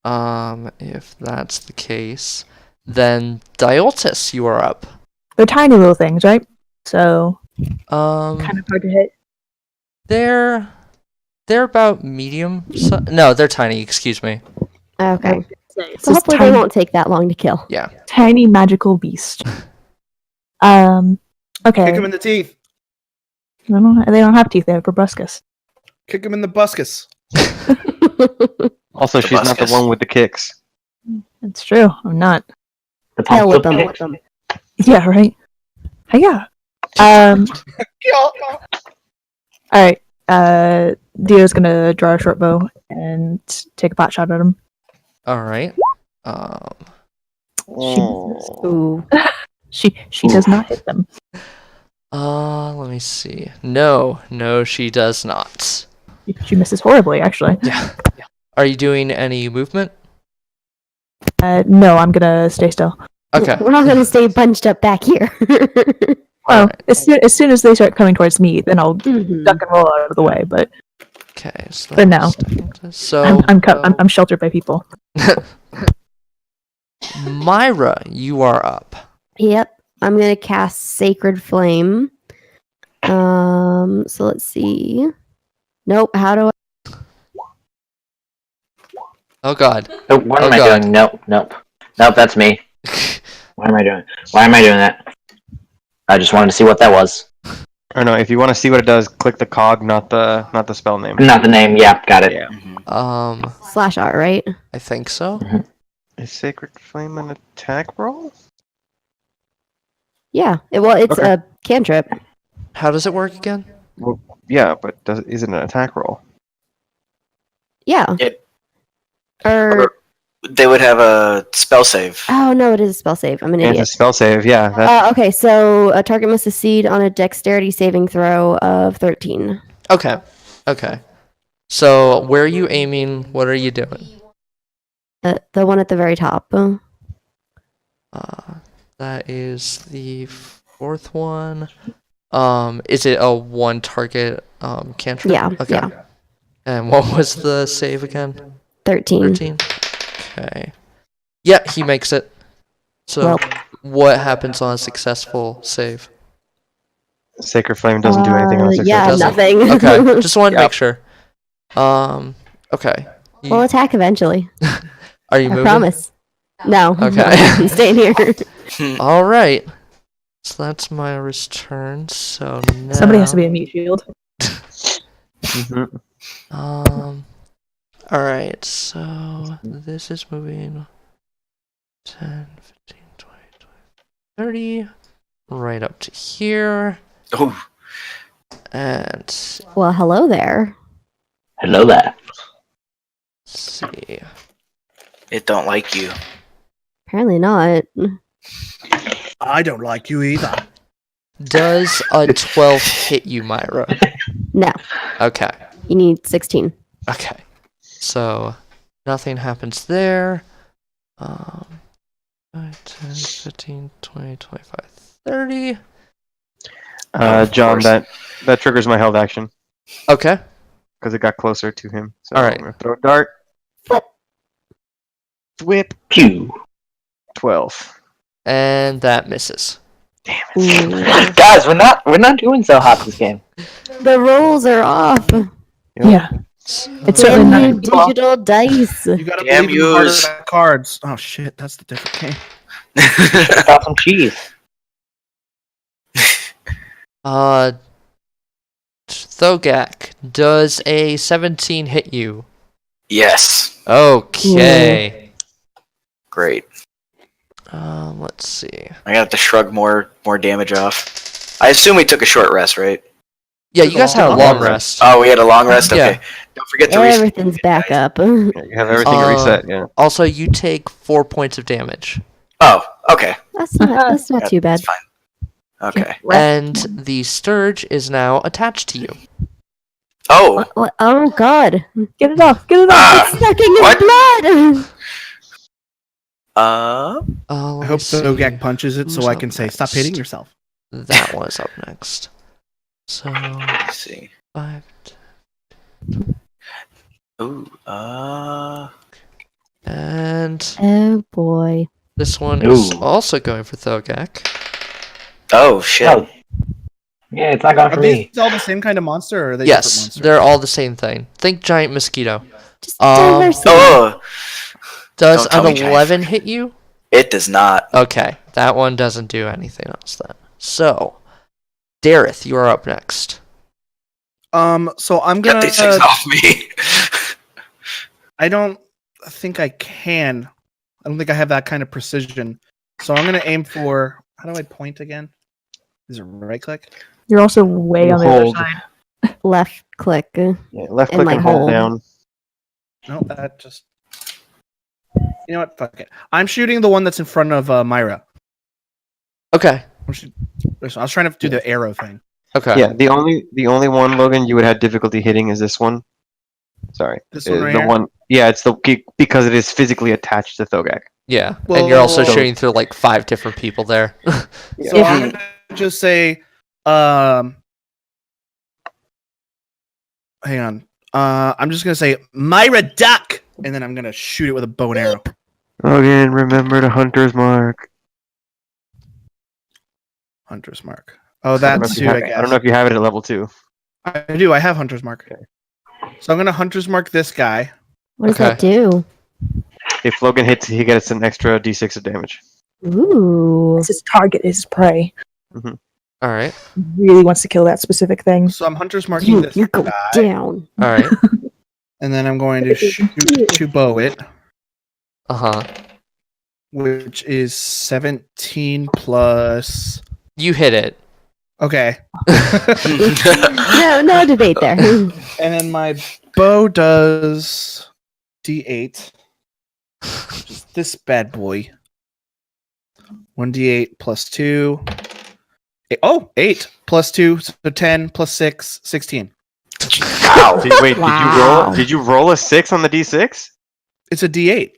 If that's the case, then Dioltas, you are up. They're tiny little things, right? So Um, kind of hard to hit. they're about medium. No, they're tiny. Excuse me. Okay. It's So this hopefully tiny, they won't take that long to kill. Yeah. tiny magical beast. Okay. Kick him in the teeth. They don't have teeth. They have proboscis. Kick him in the buscus. Also, she's not the Proboscis. one with the kicks. It's true. I'm not. The Hell with pumpkin them. kick. Yeah. Right. Yeah. All right. Dio's gonna draw a short bow and take a pot shot at him. All right. Ooh. She does not hit them. Let me see. No, she does not. She misses horribly, actually. Yeah. Are you doing any movement? No, I'm gonna stay still. Okay. We're not gonna stay bunched up back here. Well, Alright. as soon as they start coming towards me, then I'll Mhm. duck and roll out of the way. But Okay. So For now. So I'm sheltered by people. Myra, you are up. Yep. I'm gonna cast Sacred Flame. So let's see. Nope. How do I? Oh God. Nope, what am Oh, I God. doing? Nope, that's me. What am I doing? Why am I doing that? I just wanted to see what that was. Or no, if you want to see what it does, click the cog, not the spell name. Not the name. Yeah, got it. Yeah. /R, right? I think so. Is Sacred Flame an attack roll? Yeah. It's Okay. a cantrip. How does it work again? Yeah, but is it an attack roll? Yeah. It- Or They would have a spell save. oh no, it is a spell save. I'm an And idiot. it's a spell save, yeah. That's, Okay, so a target must succeed on a dexterity saving throw of 13. Okay. So where are you aiming? What are you doing? The one at the very top. That is the fourth one. Is it a one target cantrip? Yeah, Okay. yeah. And what was the save again? 13. 13. Okay. Yeah, he makes it. So Well. what happens on a successful save? Sacred Flame doesn't do anything on a Yeah, doesn't. nothing. Okay, just wanted to Yep. make sure. Okay. You- We'll attack eventually. are you I moving? promise. No. Okay. I'm staying here. All right. So that's Myra's turn. So now Somebody has to be a meat shield. Mhm. All right. So this is moving 10, 15, 20, 30 right up to here. Oh, And Well, hello there. Hello there. let's see. it don't like you. Apparently not. I don't like you either. Does a 12 hit you, Myra? No. Okay. You need 16. Okay. So nothing happens there. 5, 10, 15, 20, 25, 30. Of John, course. that triggers my held action Okay. because it got closer to him. So All right. I'm gonna throw a dart. Whip. Pew. 12. And that misses. Ooh. Guys, we're not doing so hot this game. The rolls are off. Yeah. It's certainly Damn you, not. digital dice. You gotta Damn believe in the heart of yous. the cards. Oh shit, that's the different game. Got some cheese. Thogak, does a 17 hit you? Yes. Okay. Great. Let's see. I'm gonna have to shrug more damage off. I assume we took a short rest, right? Yeah, you guys had a long rest. Oh, we had a long rest? Yeah. Okay. Don't forget to reset. Everything's back up. Yeah, you have everything reset. Yeah. Also, you take 4 points of damage. Oh, okay. That's not too bad. That's fine. Okay. And the Sturge is now attached to you. Oh. Oh God! Get it off! Get it off! Ah, It's sucking his what? blood. I hope Thogak punches it so I can say, "Stop hitting yourself." That one is up next. So, Let's see. 5. Ooh. And Oh boy! this one is Ooh. also going for Thogak. Oh shit. Oh. Yeah, it's not going Are for me. these all the same kind of monster, or are they different Yes, monsters? they're all the same thing. Think giant mosquito. Just diversity. Oh, Does Don't tell an me giant 11 hit you? it does not. Okay, that one doesn't do anything else then. So, Deryth, you are up next. So I'm Get gonna. these things off me. I don't think I can. I don't think I have that kind of precision. So I'm gonna aim for. How do I point again? Is it right click? You're also way on the other Hold. side. Left click. Yeah, left And click like and hold hold. down. No, that just. You know what? Fuck it. I'm shooting the one that's in front of Myra. Okay. I was trying to do the arrow thing. Okay. Yeah, the only one, Logan, you would have difficulty hitting is this one. Sorry, This one right the here? one. Yeah, it's because it is physically attached to Thogak. Yeah. And you're also Whoa. shooting through like 5 different people there. So I'm gonna just say, hang on. I'm just gonna say Myra duck, and then I'm gonna shoot it with a bow and arrow. Logan, remember the hunter's mark. Hunter's mark. Oh, I don't know that's if two. you I have- guess. I don't know if you have it at level 2. I do. I have hunter's mark. So I'm gonna hunter's mark this guy. What does that do? If Logan hits, he gets an extra d6 of damage. Ooh. It's his target is his prey. All right. He really wants to kill that specific thing. So I'm hunter's marking this You go guy, down. All right. and then I'm going to shoot to bow it, Uh-huh. which is 17 plus. You hit it. Okay, No debate there. and then my bow does d8, which is this bad boy. 1d8 plus 2. 8 plus 2, so 10 plus 6, 16. Ow. Wow. Did you roll a 6 on the d6? It's a d8.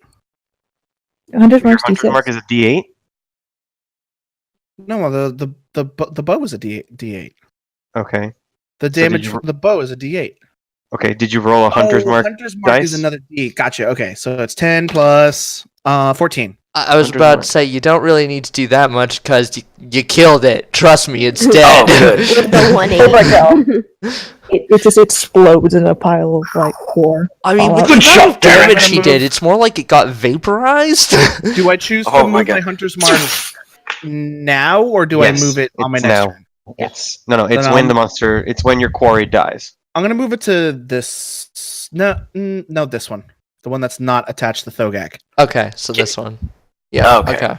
Hunter's Your mark's hunter's D6. mark is a d8? No, the bow is a d8. Okay. The did damage you- from the bow is a d8. Okay, did you roll a hunter's mark? Hunter's mark is dice? another d8. Gotcha. Okay, so it's 10 plus 14. I was Hunter's about mark. to say, you don't really need to do that much because you killed it. Trust me, it's Oh, dead. good. With the 180. It just explodes in a pile of like core. I mean, with Good the amount of shot, Darren. damage he did, it's more like it got vaporized. Do I choose to Oh my move my God. hunter's mark now, or do Yes, I move it on my it's next now. turn? It's it's Then when I'm- the monster. It's when your quarry dies. I'm gonna move it to this. No, this one. The one that's not attached to Thogak. Okay, so this one. Yeah, Okay. okay.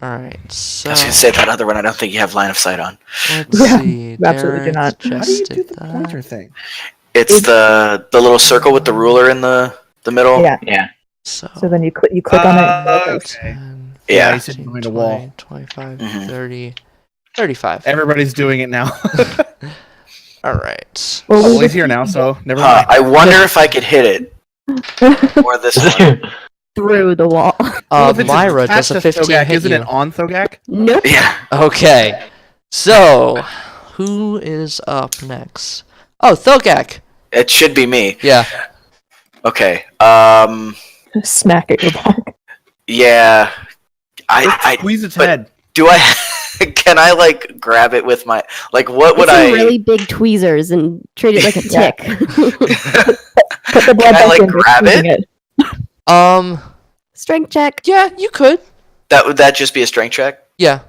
Alright, so... I was gonna say that other one. I don't think you have line of sight on. Let's Yeah, see. you absolutely do Dareth not. How just do you did do the that. pointer thing? It's the little circle with the ruler in the middle. Yeah. Yeah. So So then you click on it. And it goes. Okay. 10, Yeah. He's sitting behind a wall. 25, Mhm. 30, 35. Everybody's doing it now. Alright. Well, Well, we he's here now, so never Huh, mind. I wonder if I could hit it. Or this one. Through the wall. Well, if it's Myra attached does a to 15 Thogak, hit isn't you. it on Thogak? Nope. Yeah. Okay. So, who is up next? Oh, Thogak. It should be me. Yeah. Okay. Smack at your back. Yeah. I Squeeze its but- head. do I can I like grab it with my like what would Get some I really big tweezers and treat it like a Yeah. tick. Put the blood Can I, back like, in. just grab squeezing it? Strength check. Yeah, you could. would that just be a strength check? Yeah.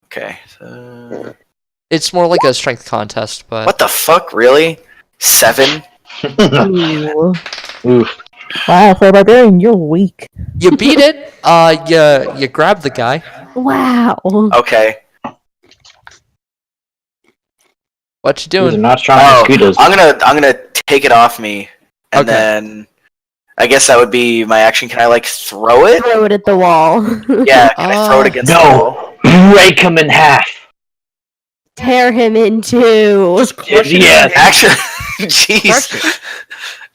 Okay. So... It's more like a strength contest, but What the fuck, really? 7? Ooh. Oof. Wow, for a barbarian, you're weak. You beat it. You grab the guy. Wow. Okay. What you These are doing? not strong Oh, mosquitoes. I'm gonna take it off me, and Okay. then I guess that would be my action. Can I like throw it? Throw it at the wall. Yeah. Can I throw it against the wall? No! Break him in half! Tear him in two. Just crush it. Yeah, Actually, jeez.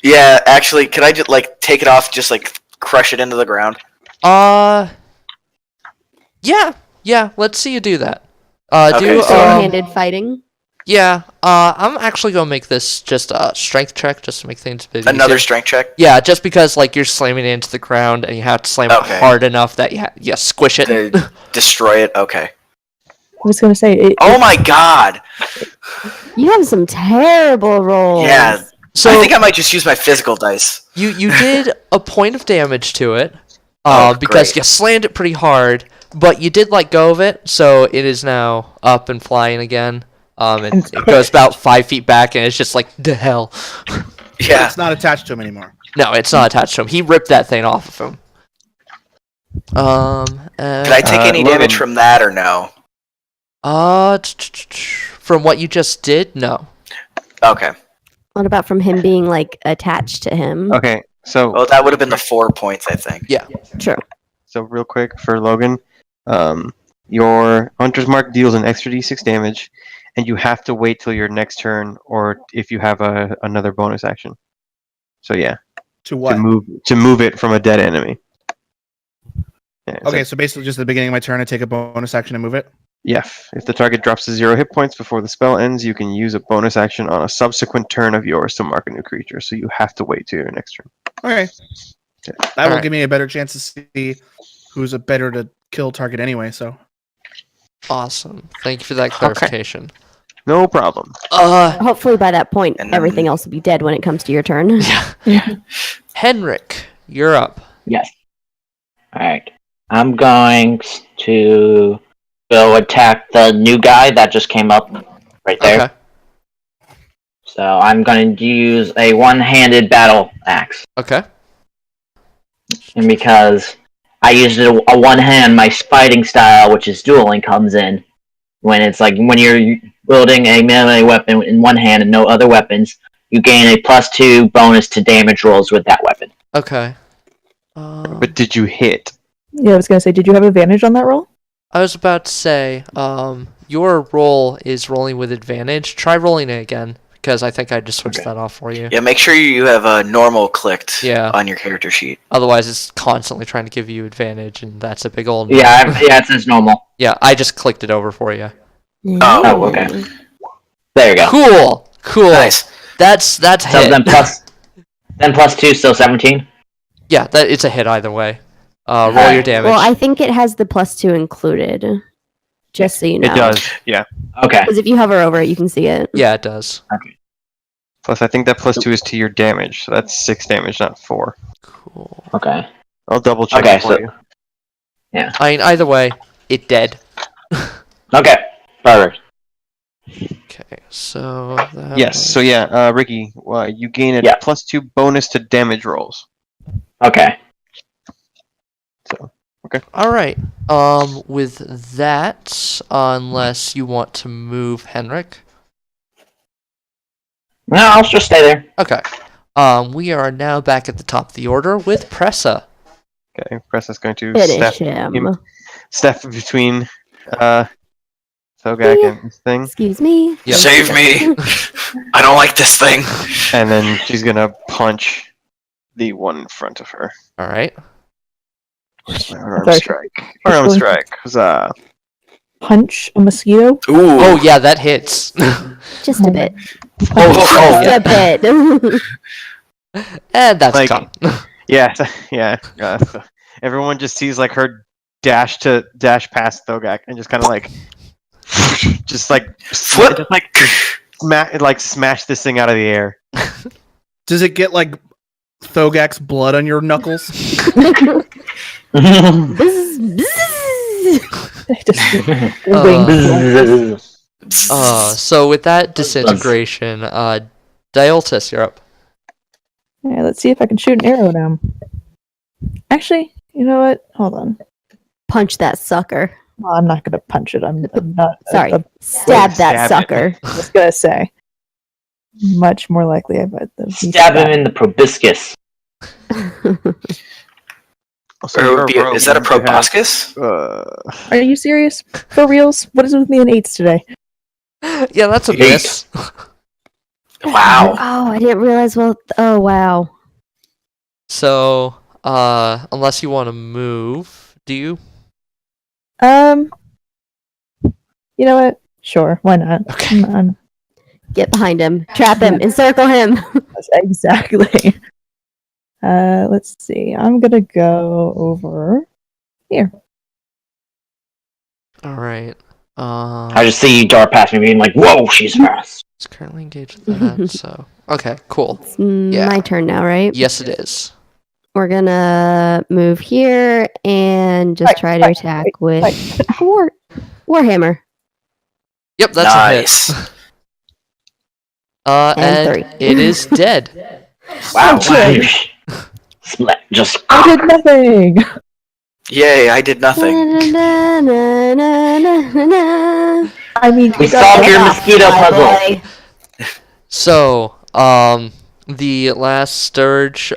Yeah, actually, can I just like take it off, just like crush it into the ground? Yeah. Let's see you do that. Okay, Do so- One-handed fighting. Yeah. I'm actually gonna make this just a strength check, just to make things a bit Another easier. strength check. Yeah, just because like you're slamming it into the ground and you have to slam Okay. it hard enough that you squish it. To destroy it. Okay. I was gonna say. Oh my god. You have some terrible rolls. Yeah. So I think I might just use my physical dice. you did a point of damage to it, Oh, because great. you slammed it pretty hard, but you did let go of it, so it is now up and flying again. And it goes about 5 feet back, and it's just like the hell. Yeah. It's not attached to him anymore. No, it's not attached to him. He ripped that thing off of him. Can I take any Logan. damage from that or no? From what you just did, no. Okay. What about from him being like attached to him? Okay, so Well, that would have been the 4 points, I think. True. so real quick for Logan, your Hunter's Mark deals an extra d6 damage, and you have to wait till your next turn, or if you have another bonus action. So yeah, To what? to move it from a dead enemy. Yeah, Okay, so basically just at the beginning of my turn, I take a bonus action and move it. yeah. If the target drops to 0 hit points before the spell ends, you can use a bonus action on a subsequent turn of yours to mark a new creature. So you have to wait till your next turn. Okay. Yeah. That will Alright. give me a better chance to see who's a better to kill target anyway, so. Awesome. Thank you for that clarification. No problem. Hopefully by that point, And then- everything else will be dead when it comes to your turn. Henrik, you're up. Yes. Alright. I'm going to go attack the new guy that just came up right there. Okay. So I'm going to use a one-handed battle axe. Okay. And because I used a one hand, my fighting style, which is dueling, comes in. When it's like when you're wielding a melee weapon in one hand and no other weapons, you gain a +2 bonus to damage rolls with that weapon. Okay. But did you hit? Yeah, I was gonna say, did you have advantage on that roll? I was about to say, your roll is rolling with advantage. Try rolling it again, because I think I just switched that off for you. Yeah, make sure you have a normal clicked Yeah. on your character sheet. Otherwise, it's constantly trying to give you advantage, and that's a big old... Yeah, it says normal. Yeah, I just clicked it over for you. Oh, okay. There you go. Cool. Nice. That's So hit. then +2, still 17. Yeah, it's a hit either way. Roll your Alright. damage. Well, I think it has the +2 included. Just so you know. It does. Yeah. Okay. Because if you hover over it, you can see it. Yeah, it does. Plus, I think that +2 is to your damage, so that's 6 damage, not 4. Cool. Okay. I'll double check Okay, it for so- you. I mean, either way, it dead. Okay. Perfect. Okay, so... that Yes. was- So yeah, Ricky, you gain a Yeah. +2 bonus to damage rolls. Okay. So Alright. With that, unless you want to move Henrik. No, I'll just stay there. Okay. We are now back at the top of the order with Pressa. okay, Pressa's going to Finish step him. between Thogak and this thing, Excuse me. Yeah. Save me! I don't like this thing. and then she's gonna punch the one in front of her. Alright. Where's my unarmed Sorry. strike? Unarmed strike. Huzzah. Punch a mosquito? Ooh. Oh, yeah, that hits. Just a bit. Oh, Just a bit. And that's Like- gone. Yeah, yeah. So everyone just sees like her dash past Thogak and just kind of like, just like Flip. smash this thing out of the air. Does it get like Thogak's blood on your knuckles? Bzz, bzz. Just wings. So with that disintegration, Dioltas, you're up. Yeah, let's see if I can shoot an arrow at him. Actually, you know what? Hold on. Punch that sucker. Well, I'm not gonna punch it. I'm not. Sorry. I'm Stab that Stab it. sucker. just gonna say. Much more likely, I bet. Stab him in the proboscis. Also, Or it you're would be, rogue, is that a you have- proboscis? Are you serious? For reals? What is with me and 8s today? Yeah, that's a Eight. miss. Wow. Oh, I didn't realize. Well, oh wow. So, unless you want to move, do you? You know what? Sure, why not? Okay. Get behind him. Trap him. Encircle him. Exactly. Let's see. I'm gonna go over here. All right. I just see you dart past me being like, whoa, she's fast. It's currently engaged with that, so okay, cool. It's Yeah. my turn now, right? Yes, it is. We're gonna move here and just Fight, try to fight, attack fight, with fight. Warhammer. Yep, that's Nice. a hit. And And 3. it is dead. Wow. Okay. Split. Just. I did nothing. Yay, I did nothing. Na, na, na, na, na. I mean, We you got solved your that. mosquito Bye, puzzle. boy. So, the last Sturge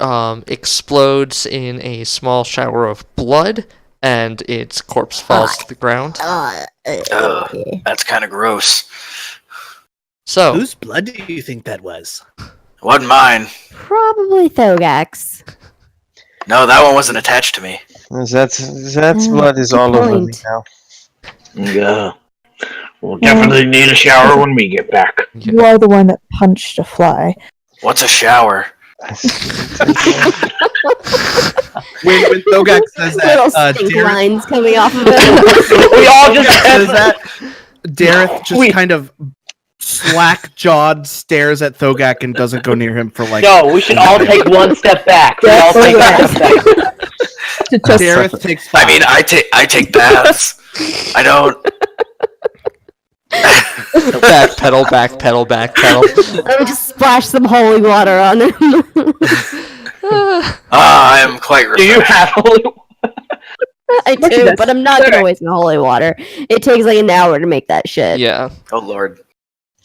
explodes in a small shower of blood, and its corpse falls to the ground. Uh, Ugh, that's kind of gross. So, Whose blood do you think that was? Wasn't mine. probably Thogak's. No, that one wasn't attached to me. That's Oh, blood is good all over me point. now. Yeah. We'll definitely need a shower when we get back. You are the one that punched a fly. What's a shower? When Thogak says Little that, stink Deryth lines coming off of it. We all just says that, Deryth just We- kind of slack-jawed stares at Thogak and doesn't go near him for like. No, we should all take one step back. We all take one step back. To just Deryth takes I 5. mean, I take baths. I don't. backpedal, backpedal, backpedal. Let me just splash some holy water on him. I am quite Do you refreshed. have holy? I Look at do, this. but I'm not gonna waste my holy water. It takes like an hour to make that shit. Yeah. Oh lord.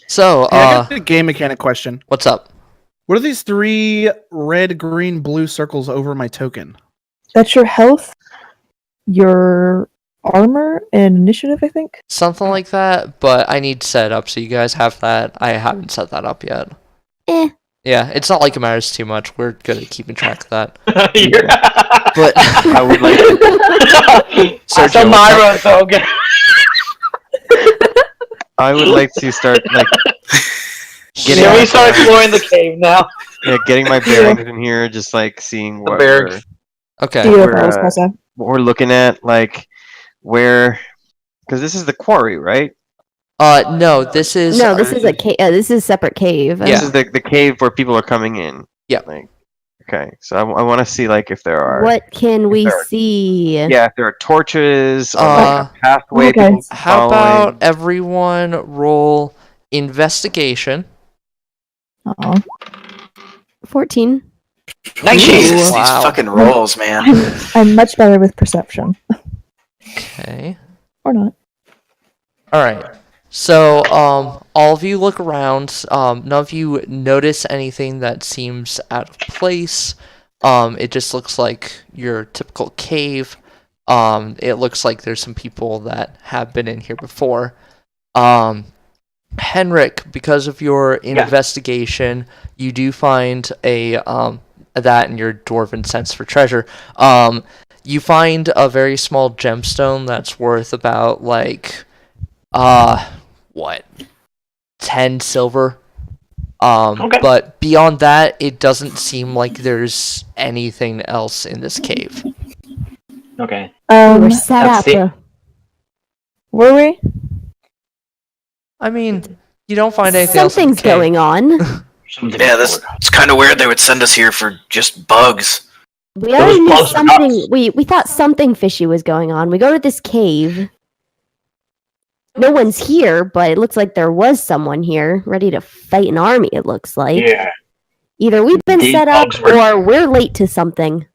So, Hey, I got a game mechanic question. what's up? What are these 3 red, green, blue circles over my token? That's your health, your armor, and initiative, I think. Something like that, but I need to set it up so you guys have that. I haven't set that up yet. Eh. Yeah, it's not like it matters too much. We're good at keeping track of that. You're- But I would like to, So Sergio, Myra, Thogak. I would like to start like getting Can we my start bearings- exploring the cave now? yeah, getting my bearings in here, just like seeing what bearings. okay. Do you We're, have Pressa? what we're looking at, like where, because this is the quarry, right? No, this is No, this is a this is a separate cave. Yeah. This is the cave where people are coming in. Yeah. Like, okay, so I want to see like if there are. What can we there are- see? Yeah, if there are torches or like a pathway. okay. people How following. about everyone roll investigation? Oh, 14. Jesus, these Wow. fucking rolls, man. I'm much better with perception. Okay. Or not. All right. So, all of you look around. None of you notice anything that seems out of place. It just looks like your typical cave. It looks like there's some people that have been in here before. Henrik, because of your investigation, you do find a that in your dwarven sense for treasure. You find a very small gemstone that's worth about like 10 silver. Okay. But beyond that, it doesn't seem like there's anything else in this cave. Okay. We're set That's up. Were we? I mean, you don't find anything else in the Something's cave. going on. Yeah, it's kind of weird they would send us here for just bugs. We There already was knew bugs or something. nuts. We thought something fishy was going on. We go to this cave. No one's here, but it looks like there was someone here ready to fight an army. It looks like. Yeah. Either we've been These set up bugs were- or we're late to something.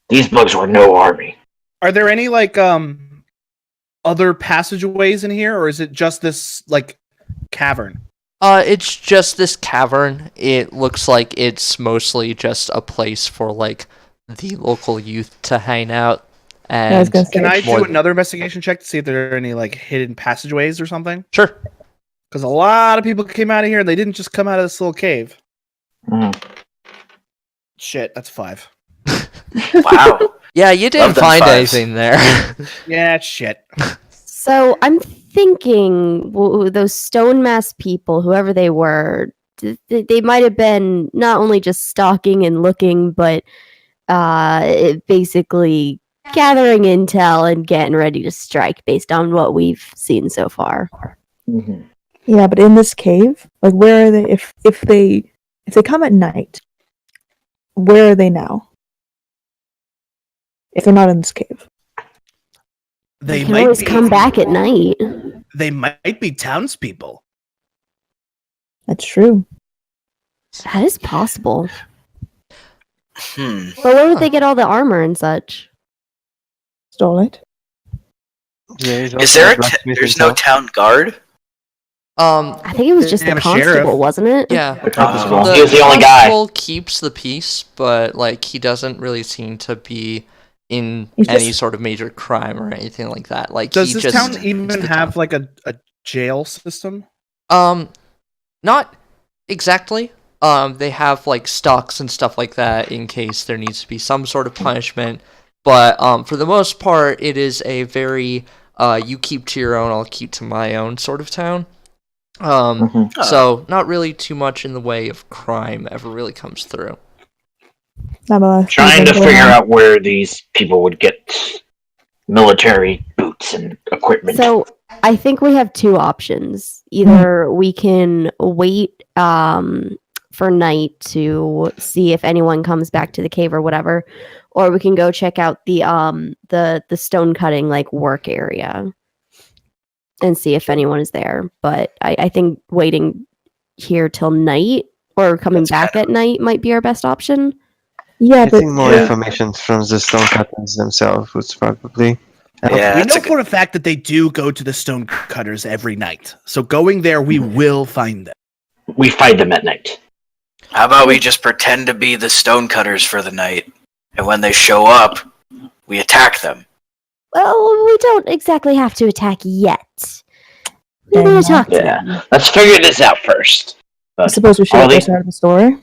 These bugs were no army. Are there any like other passageways in here, or is it just this like cavern? It's just this cavern. It looks like it's mostly just a place for like the local youth to hang out. And I was gonna say- Can I more- do another investigation check to see if there are any like hidden passageways or something? Sure. Because a lot of people came out of here and they didn't just come out of this little cave. Mm. Shit, that's 5. Wow. Yeah, you didn't Love them find fives. anything there. Yeah, shit. So I'm thinking those stone mass people, whoever they were, they might have been not only just stalking and looking, but basically gathering intel and getting ready to strike based on what we've seen so far. Mhm. Yeah, but in this cave, like, where are they? If they come at night, where are they now? If they're not in this cave, They can always come back at night. They might be townspeople. that's true. That is possible. Hmm. But where would they get all the armor and such? Stole it. There is Is also there a blacksmith there's in no town. town guard? I think it was just They the have a sheriff. constable, wasn't it? Yeah. The constable. The He was the only guy. constable keeps the peace, but like he doesn't really seem to be in He's any just- sort of major crime or anything like that. Like Does he this just town keeps even the have town. like a jail system? Not exactly. They have like stocks and stuff like that in case there needs to be some sort of punishment. But for the most part, it is a very you keep to your own, I'll keep to my own sort of town. Mhm. So not really too much in the way of crime ever really comes through. Not a lot of Trying to things going figure on. out where these people would get military boots and equipment. So I think we have two options. Either we can wait for night to see if anyone comes back to the cave or whatever, or we can go check out the stone cutting like work area and see if anyone is there. But I think waiting here till night or coming That's back at night might be our best option. Yeah, but Getting more Yeah. information from the stonecutters themselves would probably help. Yeah, We that's know a good. for a fact that they do go to the stone cutters every night. So going there, we will find them. We fight them at night. How about we just pretend to be the stonecutters for the night, and when they show up, we attack them. Well, we don't exactly have to attack yet. We Fair want to talk to Yeah. them. Let's figure this out first. I suppose we should all go the- start the store.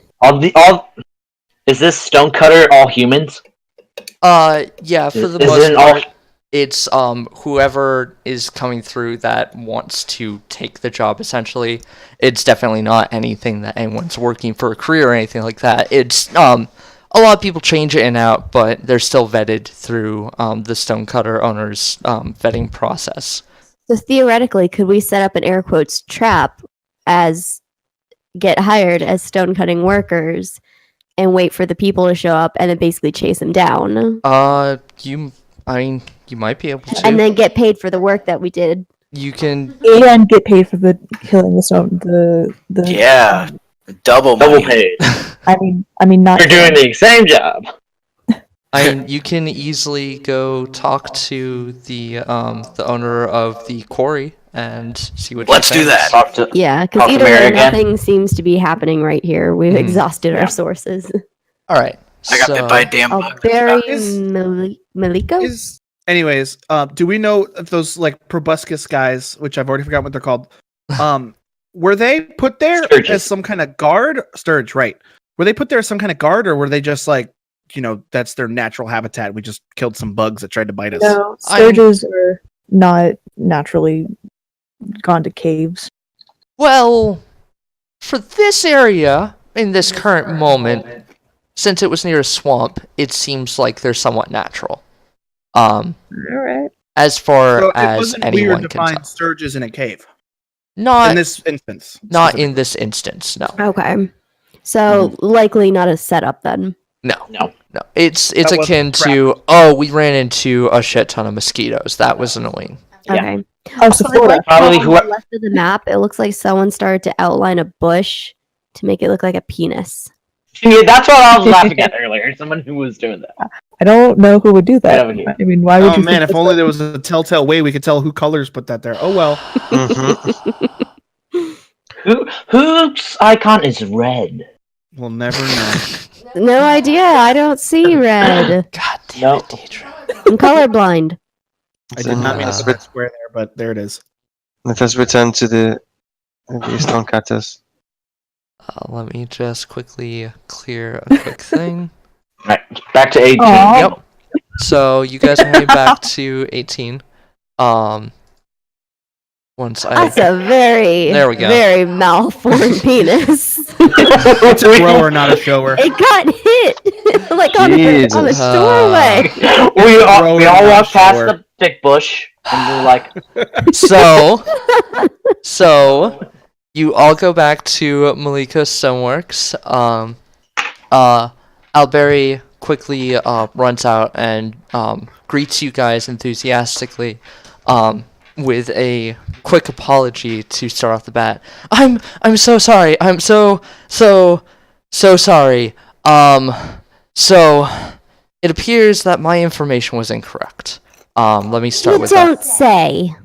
Is this stonecutter all humans? Yeah, for the Is most it all- part, it's whoever is coming through that wants to take the job. Essentially, it's definitely not anything that anyone's working for a career or anything like that. It's a lot of people change in and out, but they're still vetted through the stonecutter owner's vetting process. So theoretically, could we set up an air quotes trap as get hired as stone cutting workers and wait for the people to show up and then basically chase them down You might be able to. and then get paid for the work that we did? You can. And get paid for the killing the stone. The Yeah, double Double money. paid. I mean, not. You're doing the same job. You can easily go talk to the owner of the quarry and see what. Let's she do thinks. that. Talk to. Yeah, Talk because to either Myra way, again. nothing seems to be happening right here. We've Mhm. exhausted Yeah. our sources. All right. I got bit by a damn Oh, bug. Barry Is- Maliko? Anyways, do we know if those like proboscis guys, which I've already forgotten what they're called, were they put there Sturges. as some kind of guard? Sturge, right? Were they put there as some kind of guard, or were they just like, that's their natural habitat? We just killed some bugs that tried to bite us. No, sturges are not naturally gone to caves. Well, for this area, in this current moment, since it was near a swamp, it seems like they're somewhat natural. All right. As far So it as wasn't anyone weird to can find tell. sturges in a cave Not in this instance. not in this instance, no. Okay. So likely not a setup then. No. No. No. It's That wasn't akin crap. to, we ran into a shit ton of mosquitoes. That was annoying. Yeah. Okay. Oh, So so I Florida. like Probably how who- on the left of the map, it looks like someone started to outline a bush to make it look like a penis. Yeah, that's what I was laughing at earlier. Someone who was doing that. I don't know who would do that. Right over here. I mean, why would Oh you? man, think if only there was a telltale way we could tell who colors put that there. Oh well. Mm-hmm. Whose icon is red? We'll never know. No idea. I don't see red. God damn No. it, Deidre. I'm colorblind. I did not mean to put that square there, but there it is. Let us return to the Stonecutters. Let me just quickly clear a quick thing. Right, back to 18. Aw. Yep. So you guys are heading back to 18. Once I That's a very, There we go. very malformed penis. It's a grower, not a shower. It got hit like on the Jesus. doorway. we all Growing walked past shower. the thick bush, and we're like, So you all go back to Malika Stoneworks. Alberry quickly runs out and greets you guys enthusiastically with a quick apology to start off the bat. I'm so sorry. I'm so sorry. So it appears that my information was incorrect. Let me start You with that. don't say.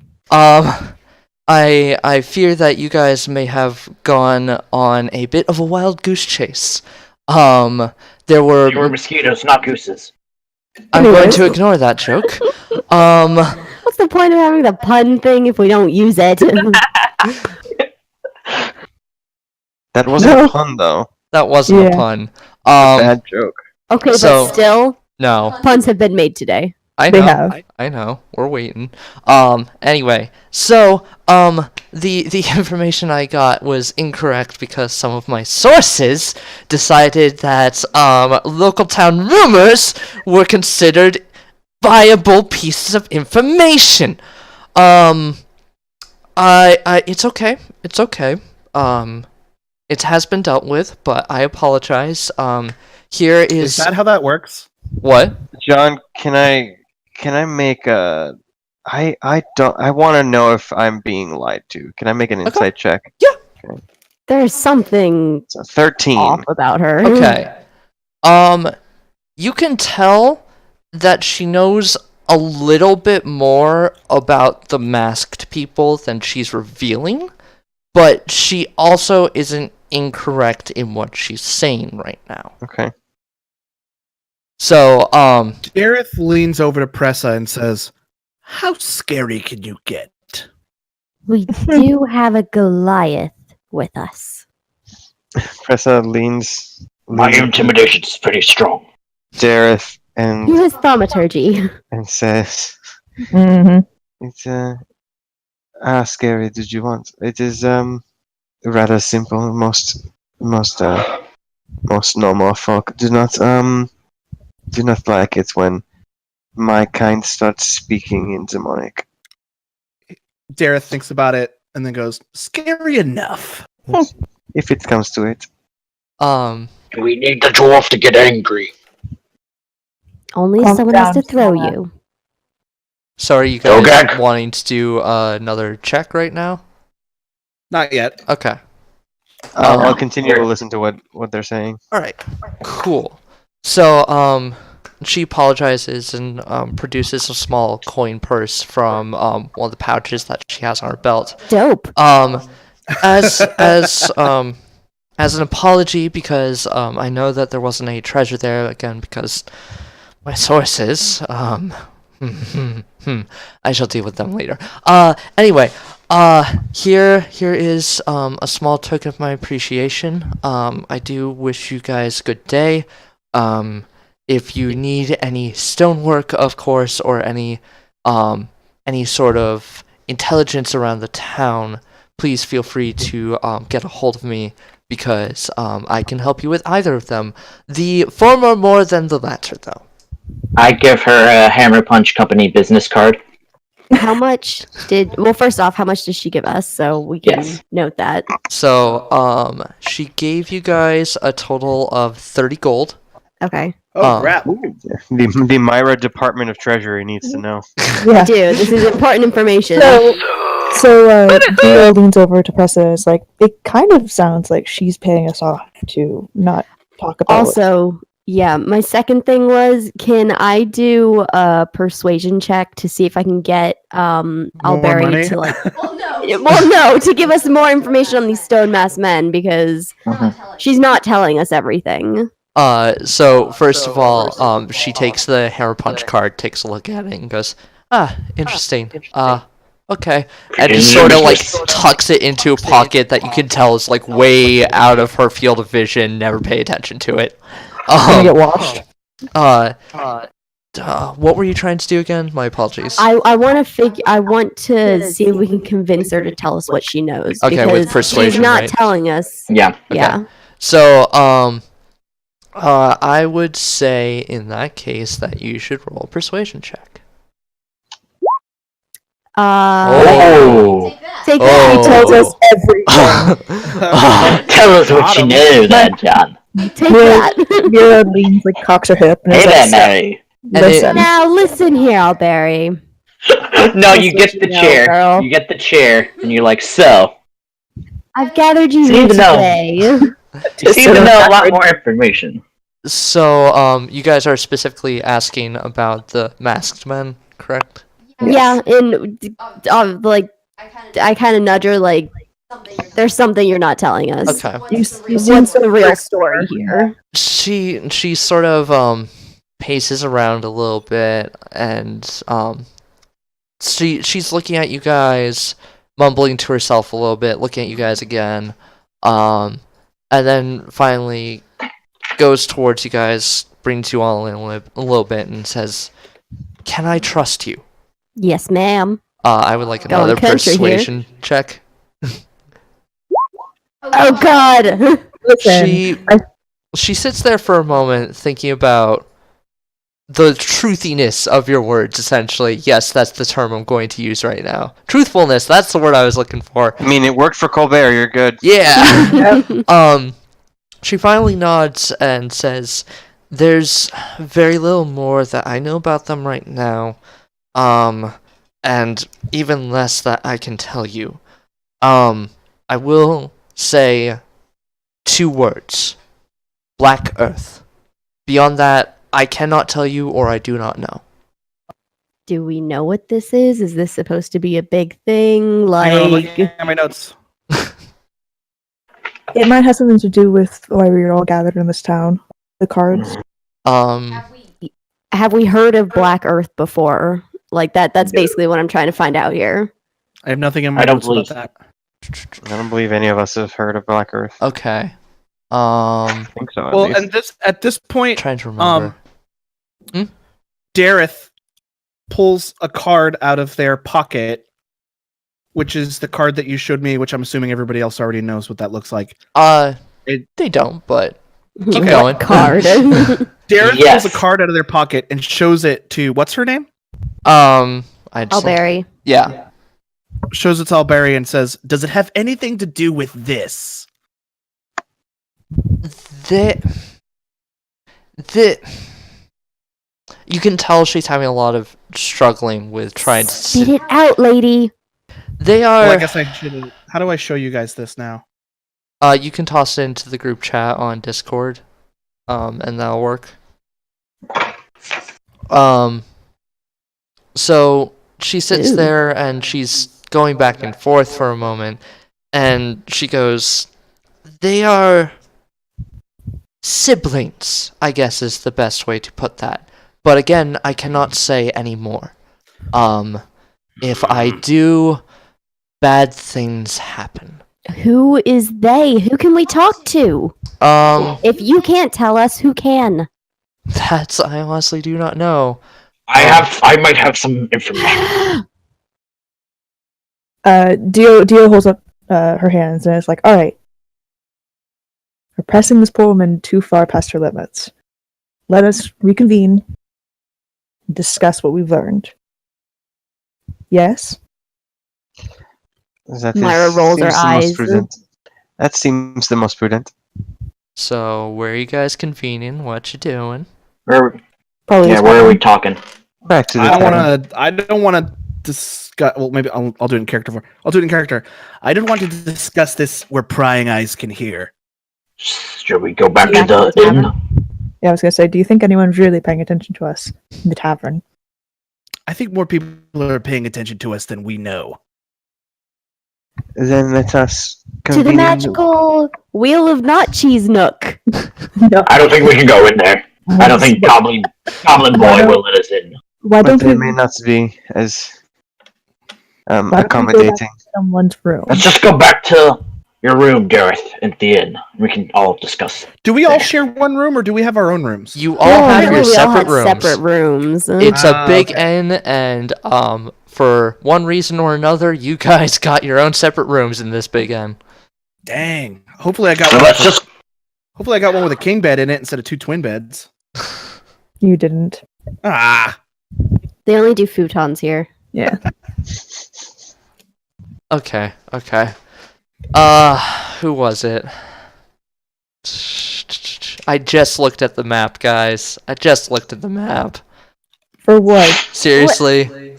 I fear that you guys may have gone on a bit of a wild goose chase. There "You were. were mosquitoes, not gooses." I'm going Anyways. to ignore that joke. What's the point of having the pun thing if we don't use it? That wasn't No. a pun, though. That wasn't a Yeah. pun. Bad joke. Okay, So- but still, No, puns have been made today. I They know. have. I know. We're waiting. Anyway, so the information I got was incorrect because some of my sources decided that local town rumors were considered viable pieces of information. It's okay. It's okay. It has been dealt with, but I apologize. Here Is is that how that works? what? John, can I make a? I want to know if I'm being lied to. Can I make an insight check? There's something So 13. off about her. Okay. You can tell that she knows a little bit more about the masked people than she's revealing, but she also isn't incorrect in what she's saying right now. Okay. So, Deryth leans over to Pressa and says, "How scary can you get?" We do have a Goliath with us. Pressa leans My intimidation is pretty strong. Deryth He and has thaumaturgy. says, Mm-hmm. "It's how scary did you want? It is rather simple. Most normal folk do not like it when my kind starts speaking in demonic." Deryth thinks about it and then goes, "Scary enough." If it comes to it. We need the dwarf to get angry. Only if Calm someone has to down, throw Sarah. you. so are you guys Thogak. wanting to do another check right now? Not yet. Okay. I'll continue to listen to what they're saying. Alright, cool. So, she apologizes and produces a small coin purse from one of the pouches that she has on her belt. Dope. As an apology, because I know that there wasn't any treasure there, again, because my sources, I shall deal with them later. Anyway, here is a small token of my appreciation. I do wish you guys good day. If you need any stonework, of course, or any sort of intelligence around the town, please feel free to get a hold of me, because I can help you with either of them. The former more than the latter, though. I give her a Hammerpunch company business card. How much did... Well, first off, how much did she give us? So we can Yes. note that. So, she gave you guys a total of 30 gold. Okay. Oh, crap. The Myra Department of Treasury needs to know. Yeah. Dude, this is important information. So Dio leans over to Pressa and is like, it kind of sounds like she's paying us off to not talk about. Also, yeah, my second thing was, can I do a persuasion check to see if I can get money? Alberry to like to give us more information on these stone masked men, because she's not telling us everything. So first of all, she takes the Hammerpunch card, takes a look at it, and goes, interesting. Okay. And just sort of, like, tucks it into a pocket that you can tell is, like, way out of her field of vision, never pay attention to it. Gonna get washed. What were you trying to do again? My apologies. I want to see if we can convince her to tell us what she knows. Okay, with because persuasion, she's not right? telling us. Yeah. Yeah. So, I would say, in that case, that you should roll a persuasion check. Oh. Take Oh. that. She tells us everything. Tell us what you know, then, John. Take that. Myra leans, like, cocks her hip. And Hey is there, like, Mary. listen. Now listen here, Alberry. No, you get the you know, chair. girl. You get the chair, and you're like, so. I've gathered you Seem here to know. today. You seem to know a lot more information. So, you guys are specifically asking about the masked men, correct? Yeah, and like, I kind of nudge her, like, there's something you're not telling us. Okay. You What's the real story here? She sort of paces around a little bit, and she's looking at you guys, mumbling to herself a little bit, looking at you guys again, and then finally goes towards you guys, brings you all in a little bit, and says, "Can I trust you?" Yes, ma'am. I would like Going another country here. persuasion check. Oh God. Listen, She sits there for a moment thinking about the truthiness of your words, essentially. Yes, that's the term I'm going to use right now. Truthfulness, that's the word I was looking for. I mean, it worked for Colbert. You're good. Yeah. She finally nods and says, "There's very little more that I know about them right now. And even less that I can tell you. I will say 2 words. Black Earth. Beyond that, I cannot tell you, or I do not know." Do we know what this is? Is this supposed to be a big thing? Hang on, I'm Like, looking at my notes. it might have something to do with why we're all gathered in this town. The cards. have we heard of Black Earth before? Like that's basically what I'm trying to find out here. I have nothing in my I don't notes about believe- that. I don't believe any of us have heard of Black Earth. Okay. I think so. At Well, least. and at this point, Trying to remember. Deryth pulls a card out of their pocket, which is the card that you showed me, which I'm assuming everybody else already knows what that looks like. They don't, but keep What going. card? Deryth Yes. pulls a card out of their pocket and shows it to what's her name? I just Alberry. yeah. Shows it to Alberry and says, "Does it have anything to do with this?" You can tell she's having a lot of struggling with trying to. Spit it out, lady. They Well, I are. guess I should. How do I show you guys this now? You can toss it into the group chat on Discord, and that'll work. So she sits Ew. there and she's going back and forth for a moment, and she goes, "They are siblings, I guess is the best way to put that. But again, I cannot say any more. If I do, bad things happen." Who is they? Who can we talk to? If you can't tell us, who can? That's, I honestly do not know. I might have some information. Dio holds up her hands and is like, "All right, we're pressing this poor woman too far past her limits. Let us reconvene and discuss what we've learned." Yes? That Myra rolls her seems the most eyes. prudent. That seems the most prudent. So, where are you guys convening? What you doing? Probably. Where are we talking? Back to the I tavern. don't want to discuss. Well, maybe I'll do it in character. I'll do it in character. I don't want to discuss this where prying eyes can hear. Should we go back to Back to the the inn? tavern. Yeah, I was gonna say, do you think anyone's really paying attention to us in the tavern? I think more people are paying attention to us than we know. Then let us To the convene. magical Wheel of Not Cheese Nook. No. I don't think we can go in there. I don't think Goblin Boy will let us in. Why But don't they we may not be as why don't we go back accommodating. to someone's room? Let's just go back to your room, Deryth, at the inn. We can all discuss. Do we all share one room, or do we have our own rooms? You all have apparently your we all separate have rooms. separate rooms. It's a big okay. inn, and for one reason or another, you guys got your own separate rooms in this big inn. Dang. Hopefully I got So one. let's just. Hopefully I got one with a king bed in it instead of 2 twin beds. You didn't. Ah. They only do futons here. Yeah. Okay. Who was it? I just looked at the map, guys. I just looked at the map. For what? Seriously?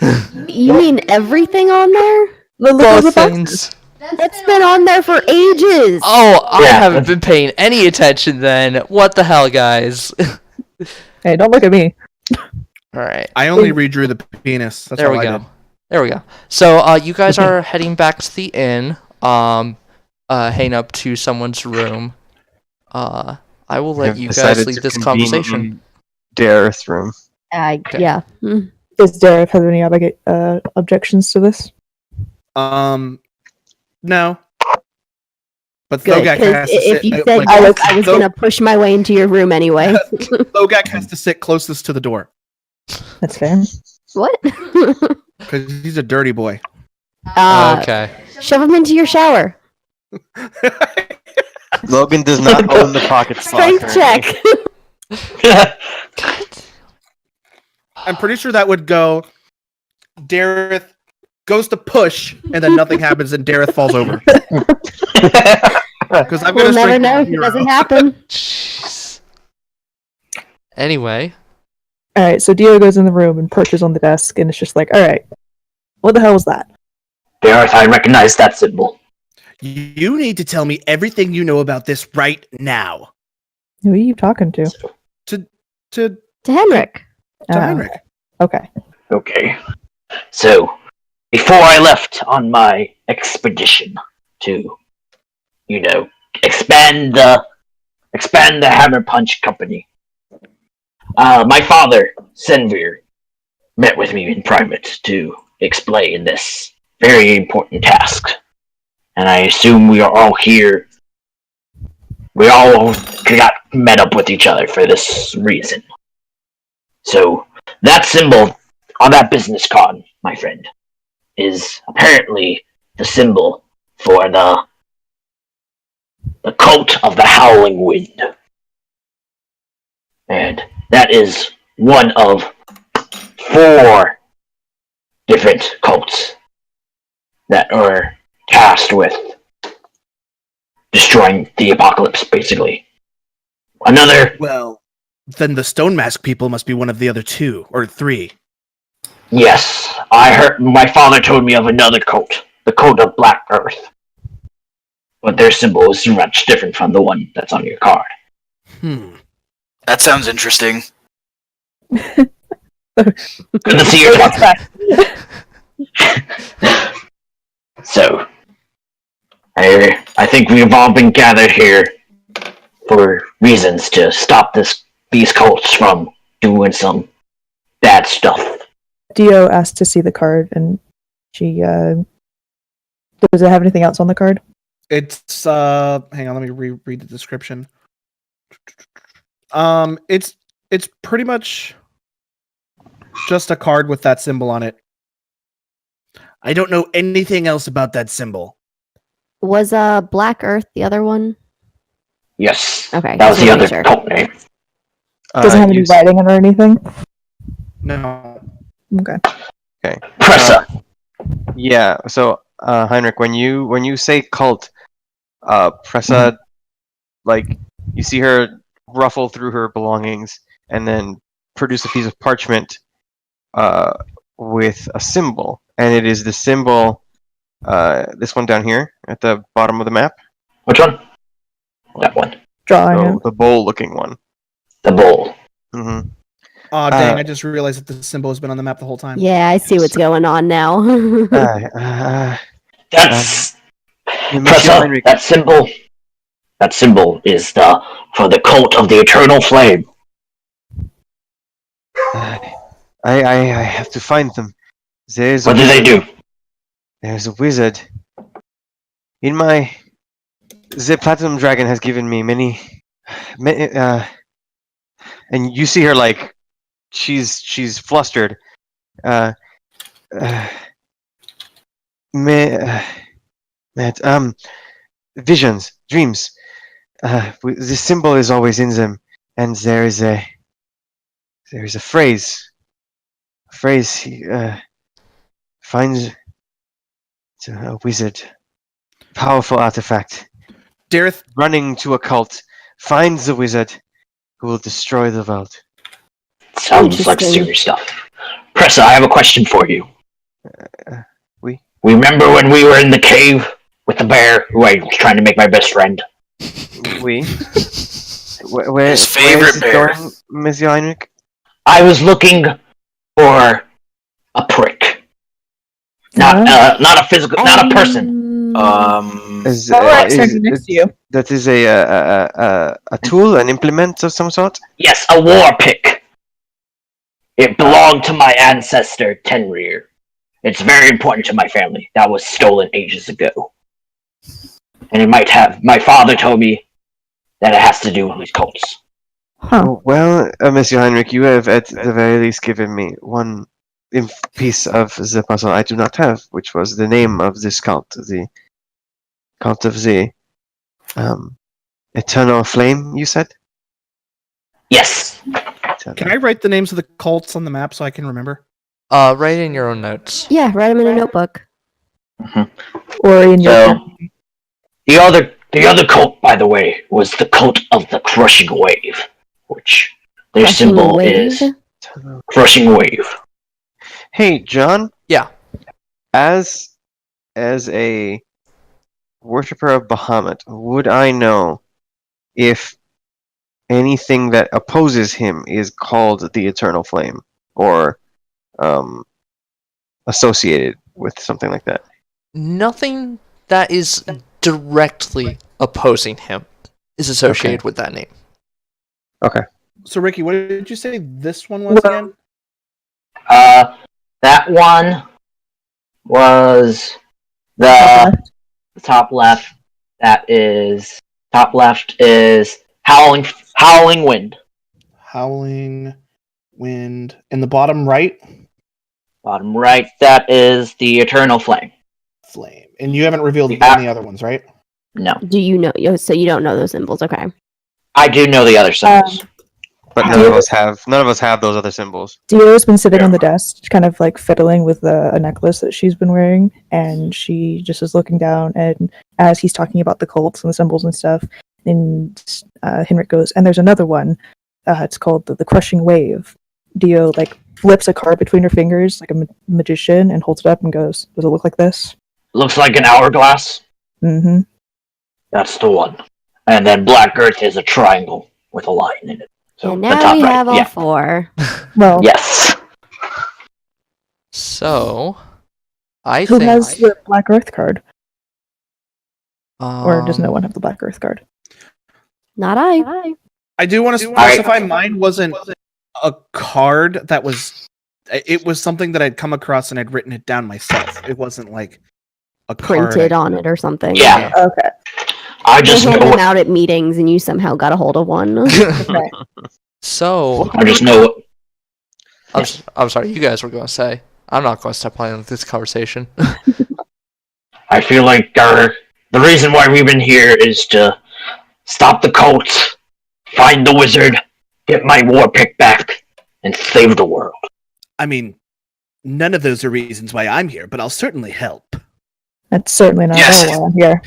You mean everything on there? Look at the Both boxes. things. That's been on there for ages. Oh, I Yeah, haven't been paying any attention then. What the hell, guys? Hey, don't look at me. Alright. I only redrew the penis. That's There all we I go. did. There we go. So, you guys are heading back to the inn. Heading up to someone's room. I will let Have you decided guys lead to this convene conversation. in Deryth's room. Okay. Yeah. Mm. Does Deryth have any objections to this? No. But Good. Thogak 'Cause has to if sit. you said like, yes, I was Thog- gonna push my way into your room anyway. Thogak has to sit closest to the door That's fair. What? because he's a dirty boy. Okay. Shove him into your shower. Logan does not own the pocket slot. Strength check. I'm pretty sure that would go. Deryth goes to push, and then nothing happens, and Deryth falls over. Because I've got We'll a never strength know of if it 0. doesn't happen. Jeez. Anyway. Alright, so Dio goes in the room and perches on the desk, and it's just like, alright, what the hell was that? Deryth, I recognize that symbol. You need to tell me everything you know about this right now. Who are you talking to? To To Henrik. Henrik. Okay. Okay. So, before I left on my expedition to, expand the Hammerpunch company, my father, Senvir, met with me in private to explain this very important task. And I assume we are all here. We all got met up with each other for this reason. So, that symbol on that business card, my friend, is apparently the symbol for the cult of the Howling Wind. And that is one of 4 different cults that are tasked with destroying the apocalypse, basically. Another... Well, then the Stone Mask people must be one of the other 2 or 3. Yes, I heard. My father told me of another cult, the cult of Black Earth. But their symbol is much different from the one that's on your card. That sounds interesting. Good to see you. So, I think we've all been gathered here for reasons to stop these cults from doing some bad stuff. Dio asked to see the card, and she, does it have anything else on the card? It's hang on, let me reread the description. It's pretty much just a card with that symbol on it. I don't know anything else about that symbol. Was Black Earth the other one? Yes. Okay. That was just the wanna other make sure. cult name. Doesn't have any You- writing or anything? No. Okay. Okay. Pressa. Yeah. So, Heinrich, when you say cult, Pressa, like, you see her ruffle through her belongings and then produce a piece of parchment with a symbol, and it is the symbol, this one down here at the bottom of the map. Which one? That one. Drawing So it. the bowl-looking one. The bowl. Mm-hmm. Oh dang! Uh, I just realized that the symbol has been on the map the whole time. Yeah, I see what's going on now. That's Monsieur Pressa. Heinrich, That symbol. That symbol is for the cult of the eternal flame. I have to find them. There's What do they do? There's a wizard. The Platinum Dragon has given me many, and you see her like, she's flustered. Visions, dreams. The symbol is always in them, and there is a phrase. A phrase he finds a wizard, powerful artifact, Deryth, running to a cult, finds the wizard who will destroy the world. Sounds like Interesting. serious stuff. Pressa, I have a question for you. Oui. Remember when we were in the cave with the bear who I was trying to make my best friend? Oui. Where His favorite is it bear. going, Monsieur Heinrich? I was looking for a prick. Not a physical, not a person. Is, Alright, standing next to you. that is a tool, an implement of some sort? Yes, a war pick. It belonged to my ancestor, Tenrir. It's very important to my family. That was stolen ages ago. And it might have. My father told me that it has to do with cults. Huh. Oh, well, Monsieur Heinrich, you have at the very least given me one piece of the puzzle I do not have, which was the name of this cult, the cult of the Eternal Flame, you said? Yes. can I write the names of the cults on the map so I can remember? Write in your own notes. Yeah, write them in a notebook. Or in your. So the other cult, by the way, was the cult of the Crushing Wave, which their Crushing symbol wave? is Crushing Wave. Hey, John? Yeah. As a worshipper of Bahamut, would I know if anything that opposes him is called the Eternal Flame, or associated with something like that? Nothing that is directly opposing him is associated with that name. Okay. So Ricky, what did you say this one was Well- again? That one was the top left. That is top left is Howling Wind. Howling Wind. In the bottom right, Bottom right, that is the Eternal Flame. Flame. And you haven't revealed Yeah. any other ones, right? No, Do you know? So you don't know those symbols? Okay. I do know the other symbols. But none of us have those other symbols. Dio's been sitting on the desk, kind of like fiddling with a necklace that she's been wearing, and she just is looking down. And as he's talking about the cults and the symbols and stuff, and Henrik goes, "And there's another one. It's called the Crushing Wave." Dio like flips a card between her fingers like a magician and holds it up and goes, "Does it look like this?" Looks like an hourglass. Mm-hmm. That's the one. And then Black Earth is a triangle with a line in it. So And the now top we right. have all Yeah. four. Well, Yes. So, I who think. has the Black Earth card, or does no um, one have the Black Earth card? Not I. I do want to specify mine wasn't a card that was. It was something that I'd come across and I'd written it down myself. It wasn't like a card. Printed on it or something. Yeah. Okay. I They just hand know. them out at meetings, and you somehow got a hold of one. Okay. So, I just know. I'm sorry, you guys were going to say. I'm not going to step on this conversation. I feel like the reason why we've been here is to stop the cults, find the wizard, get my war pick back, and save the world. I mean, none of those are reasons why I'm here, but I'll certainly help. That's certainly not Yes. all I'm here.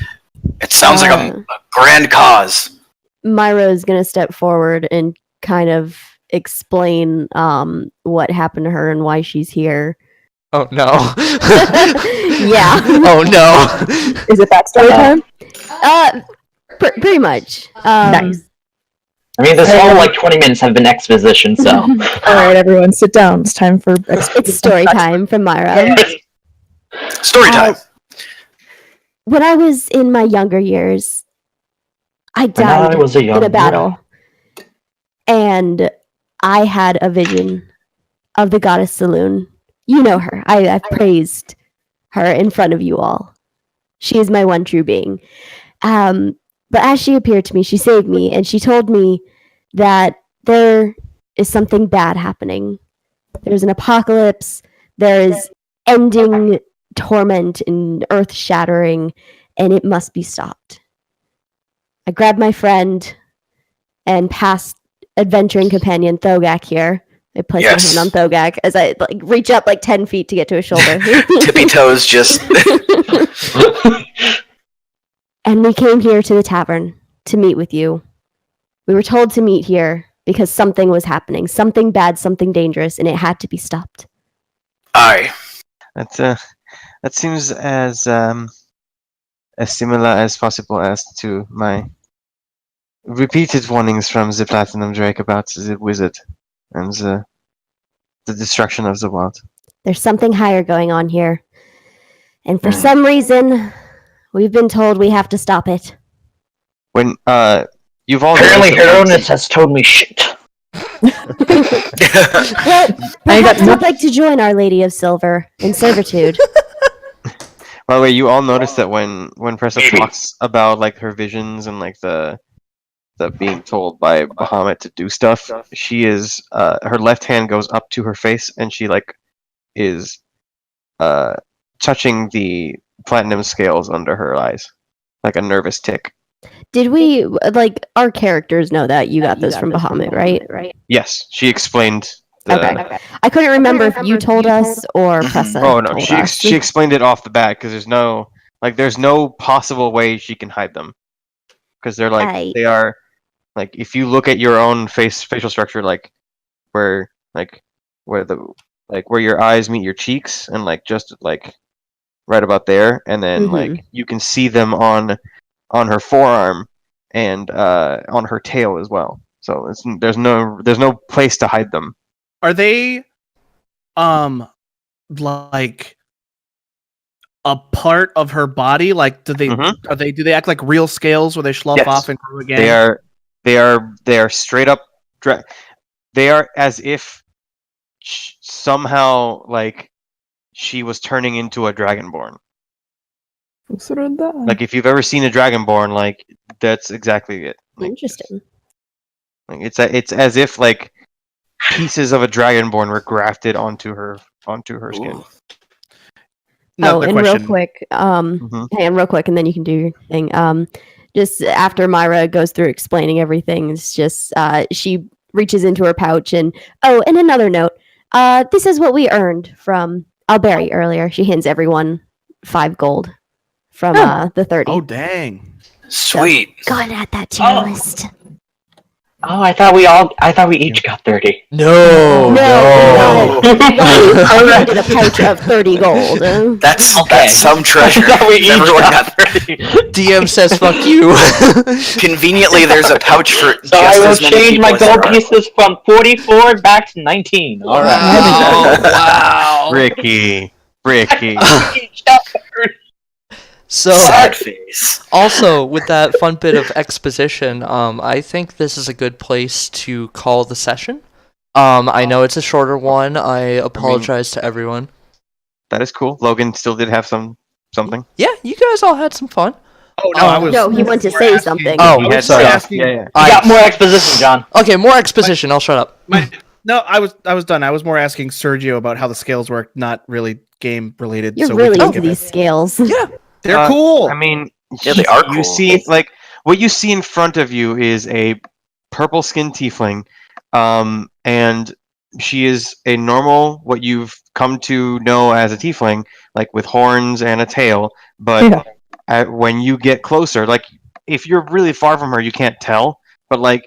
It sounds like a grand cause. Myra is going to step forward and kind of explain what happened to her and why she's here. Oh, no. Yeah. Oh, no. Is it backstory time? Pretty much. Nice. I mean, this whole 20 minutes have been exposition, so. All right, everyone, sit down. It's time for It's story time from Myra. Story time. When I was in my younger years, I died in a battle. And I had a vision of the goddess Saloon. You know her. I've praised her in front of you all. She is my one true being. But as she appeared to me, she saved me, and she told me that there is something bad happening. There's an apocalypse. There is ending torment and earth-shattering, and it must be stopped. I grabbed my friend and passed adventuring companion Thogak here. I placed my hand on Thogak as I reach up 10 feet to get to his shoulder. Tippy toes just. And we came here to the tavern to meet with you. We were told to meet here because something was happening. Something bad, something dangerous, and it had to be stopped. Aye. That seems as similar as possible as to my repeated warnings from the Platinum Drake about the wizard and the destruction of the world. There's something higher going on here. And for some reason, we've been told we have to stop it. When you've all Apparently Heronis has told me shit. Well, perhaps you'd like to join Our Lady of Silver in servitude. By the way, you all noticed that when Pressa talks about her visions and the being told by Bahamut to do stuff, she is her left hand goes up to her face and she is touching the platinum scales under her eyes, like a nervous tick. Did we our characters know that you got those from Bahamut, right? Yes, she explained. Okay. I couldn't remember if you told us or Pressa. Oh no, told she us. she explained it off the bat because there's no possible way she can hide them because they are if you look at your own facial structure, where your eyes meet your cheeks and just right about there, and then you can see them on her forearm and on her tail as well. So there's no place to hide them. Are they a part of her body? Do they act like real scales where they slough off and grow again? They are straight up they are as if somehow she was turning into a dragonborn. If you've ever seen a dragonborn, that's exactly it. Interesting. It's as if pieces of a dragonborn were grafted onto her skin. Real quick, hang on real quick, and then you can do your thing. Just after Myra goes through explaining everything, it's just she reaches into her pouch and another note. This is what we earned from Alberry earlier. She hands everyone 5 gold from the 30. Oh dang! Sweet. So, go and add that to your list. Oh, I thought we each got 30. No. I needed a pouch of 30 gold. That's some treasure. Everyone got 30. DM says fuck you. Conveniently, there's a pouch for So I will change my gold pieces from 44 back to 19. All right. Oh, wow. Ricky. So, sad face. Also, with that fun bit of exposition, I think this is a good place to call the session. I know it's a shorter one. I apologize to everyone. That is cool. Logan still did have something. Yeah, you guys all had some fun. Oh no, he wanted to say something. Oh, sorry. Yeah. I got more exposition, John. Okay, more exposition. I'll shut up. No, I was done. I was more asking Sergio about how the scales work, not really game related. You're really into these scales. Yeah. They're cool. I mean, they are cool. You see, what you see in front of you is a purple-skinned tiefling, and she is a normal, what you've come to know as a tiefling, with horns and a tail. But when you get closer, if you're really far from her, you can't tell. But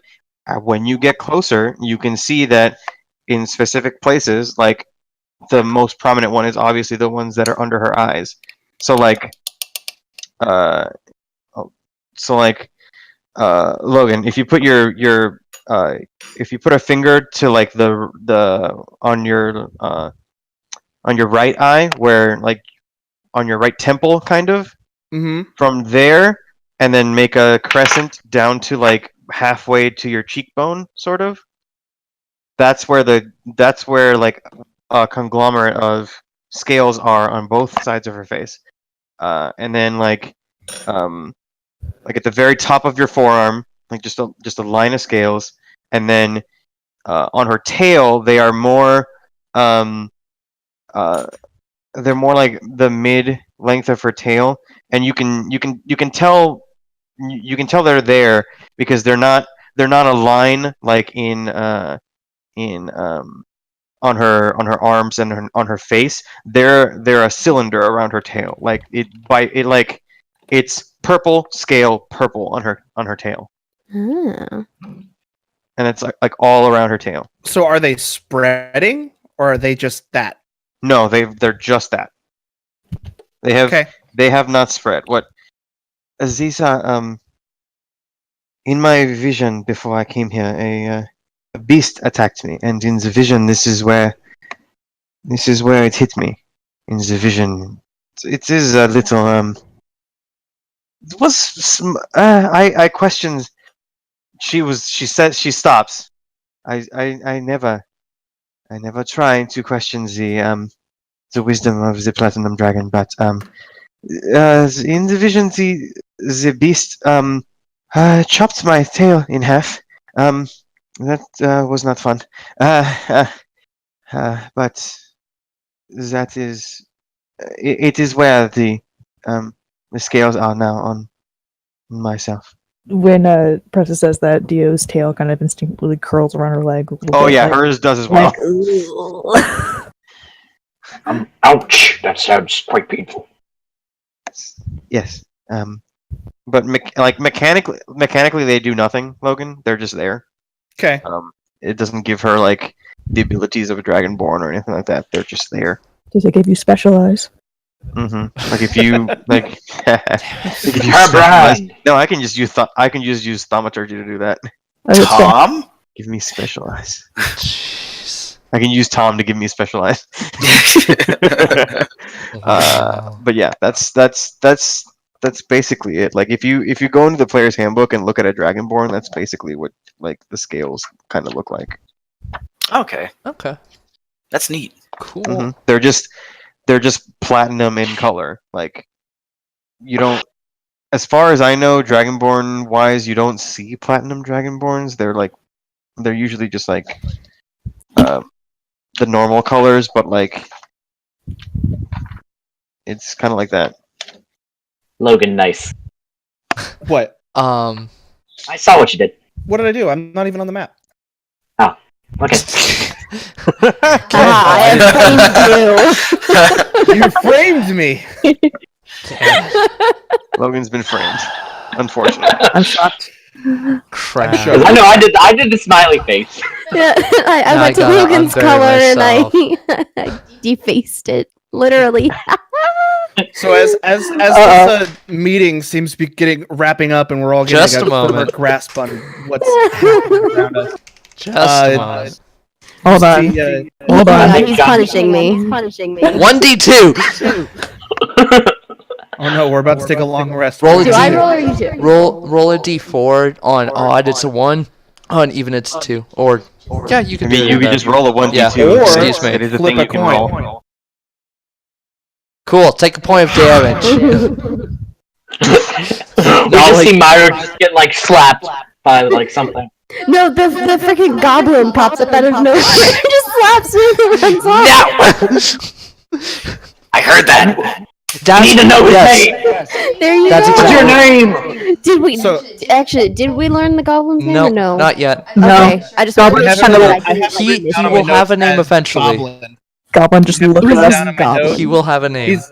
when you get closer, you can see that in specific places, the most prominent one is obviously the ones that are under her eyes. So Logan, if you put if you put a finger to like the on your right eye, where like on your right temple, kind of Mm-hmm. from there, and then make a crescent down to like halfway to your cheekbone, sort of. That's where like a conglomerate of scales are on both sides of her face, and then like at the very top of your forearm, like just a line of scales, and then on her tail they are more they're more like the mid length of her tail, and you can tell they're there because they're not a line like in on her arms and on her face. They're a cylinder around her tail, like it's purple scale purple on her tail, Ah. and it's like all around her tail. So are they spreading, or are they just that? No, they're just that. They have not spread. What Aziza, in my vision before I came here, a beast attacked me, and in the vision this is where it hit me. In the vision, it is a little it was I questioned. She said she stops. I never try to question the wisdom of the platinum dragon, but in the vision the beast chopped my tail in half. That was not fun. But that is it is where the scales are now on myself. When Pressa says that, Dio's tail kind of instinctively curls around her leg. A little Oh bit, yeah, like- hers does as well. like, Ouch! That sounds quite painful. Yes. But mechanically they do nothing, Logan. They're just there. Okay. It doesn't give her like the abilities of a dragonborn or anything like that. They're just there. does it give you special eyes? Like if you like, if you Herbran! no, I can just use thaumaturgy to do that. Oh, it's fair. Tom? Give me special eyes. Jeez. I can use Tom to give me special eyes. But yeah, that's basically it. Like if you go into the player's handbook and look at a dragonborn, that's basically what like the scales kind of look like. Okay, Okay. that's neat. Cool. They're just platinum in color. Like you don't, as far as I know, dragonborn wise, you don't see platinum dragonborns. They're usually just like the normal colors, but like it's kind of like that. Logan, nice. What? I saw what you did. What did I do? I'm not even on the map. Okay. I framed you. You framed me. Logan's been framed, unfortunately. I'm shocked. Crap. sure. I know. I did the smiley face. Yeah, I Now I went to gotta Logan's unbury color and myself. I defaced it. Literally. So as this meeting seems to be wrapping up, and we're all getting Just like, a moment. grasp on what's happening around us. Just a moment. Hold on. The, Hold Yeah, on. he's punishing me. He's punishing me. 1d2. oh no, we're about to take a long rest. Roll a Do d- I roll or you do? Roll a d4. On odd, it's a 1. On even, it's a 2. Or yeah, you I can mean, do you it. could just roll a 1d2. Yeah. Or Excuse me. It is a flip thing a you can coin. roll. Cool. Take a point of damage. We just see Myra just get like slapped by like something. No, the freaking goblin pops up out of nowhere and just slaps me and runs off. No! I heard that. I need to know his name. There you That's go. What's your exactly- name? Did we So- actually? Did we learn the goblin's name No, or no? not yet. Okay, I just wanted to I have show it- that I I didn't have it like He- written miss down he on will my have a notes name as eventually. Goblin. Goblin just Written looking at down on my Goblin. notes. He will have a name. He's-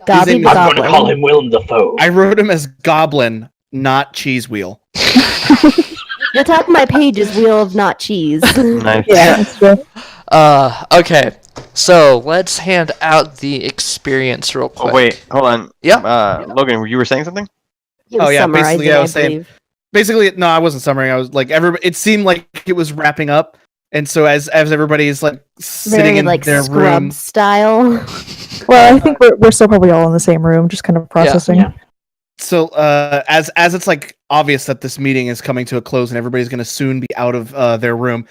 Gobby name the is- I'm going to goblin. call him Willem Dafoe. I wrote him as Goblin, not Cheese Wheel. The top of my page is Wheel of Not Cheese. Nice. Yeah, that's true. Okay. So let's hand out the experience real quick. Oh wait, hold on. Yep. Logan, you were saying something? He was Oh, yeah, basically, summarizing, I was saying- believe. basically, no, I wasn't summarizing. I was like, everybody. It seemed like it was wrapping up, and so as everybody's like sitting Very in like their scrub room, style. Well, I think we're still probably all in the same room, just kind of processing. Yeah. so as it's like obvious that this meeting is coming to a close and everybody's going to soon be out of their room,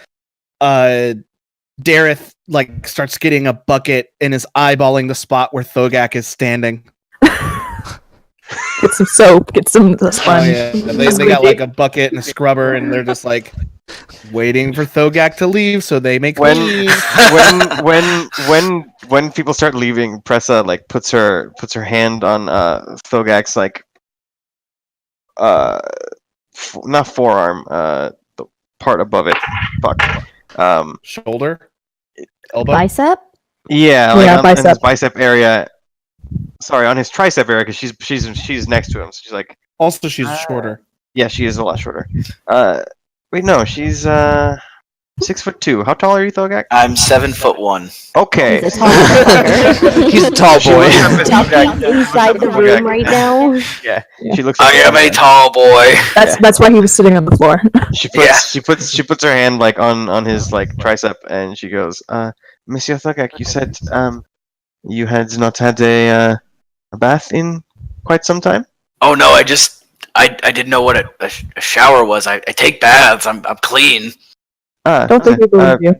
Deryth like starts getting a bucket and is eyeballing the spot where Thogak is standing. Get some soap, get some Oh sponge. yeah, they got like a bucket and a scrubber, and they're just like waiting for Thogak to leave so they may clean. When people start leaving, Pressa like puts her hand on Thogak's like not forearm, the part above it. Fuck. Shoulder, elbow. Bicep? Yeah, like Yeah, on bicep. his bicep area. Sorry, on his tricep area, because she's next to him. So she's like, Also, she's shorter. yeah, she is a lot shorter. Wait, no, she's 6'2". How tall are you, Thogak? I'm 7'1". Okay. He's a tall motherfucker. He's a tall She boy. looks up at Thogak. Inside the room right now. Yeah, Yeah. she looks. I up at am a Thogak. tall boy. That's why he was sitting on the floor. She puts her hand like on his like tricep, and she goes, Monsieur Thogak, you said you had not had a bath in quite some time. Oh no, I didn't know what a shower was. I take baths. I'm clean. Don't think we believe you.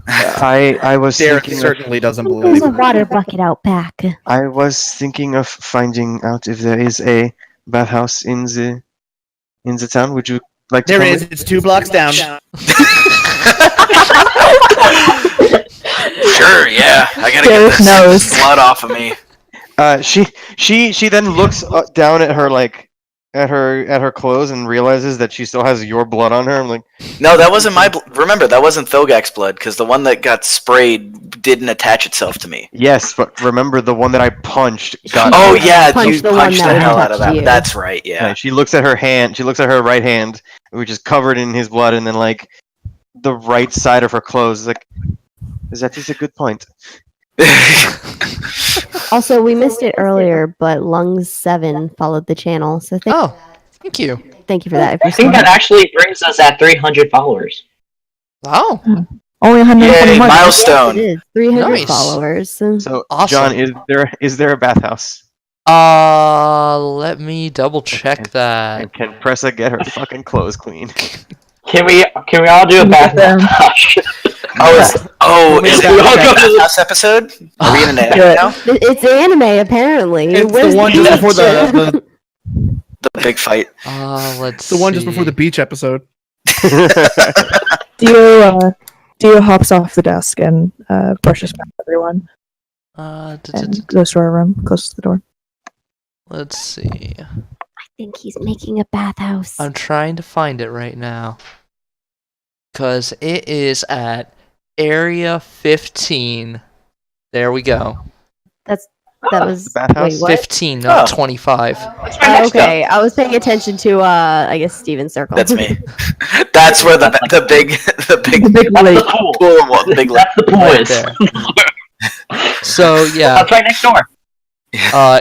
I was Deryth thinking certainly doesn't There's believe. a water bucket out back. I was thinking of finding out if there is a bathhouse in the town. Would you like to There come is. with? It's 2 blocks down. Sure, yeah. I gotta Deryth get this knows. blood off of me. She then looks down at her like at her clothes and realizes that she still has your blood on her. I'm like, No, that wasn't my blood. Remember, that wasn't Thogak's blood, because the one that got sprayed didn't attach itself to me. yes, but remember the one that I punched got. Oh yeah, Punched you the one punched that the hell out of touched that. you. That's right, yeah. She looks at her hand. She looks at her right hand, which is covered in his blood, and then like the right side of her clothes is like. That is a good point. Also, we missed it earlier, but Lungs 7 followed the channel, so Oh, thank you. thank you for that. I think that actually brings us at 300 followers. Wow. Only Yay, 121. milestone. It is 300 Nice. followers. So, Awesome. John, is there a bathhouse? Let me double check And that. can Pressa get her fucking clothes clean? Can we all do a bath? Is we all it go a to the- house episode? Are we in an Do anime it. now? It's anime, apparently. It's Where's the one just before the The big fight. Let's the one just before see. the beach episode. Dio hops off the desk and brushes past everyone and goes to our room, closes the door. Let's see. I think he's making a bathhouse. I'm trying to find it right now. Because it is at Area 15. There we go. That was The bathhouse? wait, what? 15, not Oh. 25. That's my next Okay, I was paying attention to I guess Steven's circle. That's me. That's where the big The big That's lake. the pool. pool, the big That's the pool Right is. there. So, yeah. That's right next door.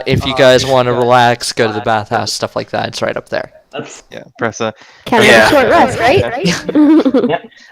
If you guys want to relax, go to the bathhouse, stuff like that. It's right up there. That's Yeah, Pressa. Kind of Yeah. a short rest, right?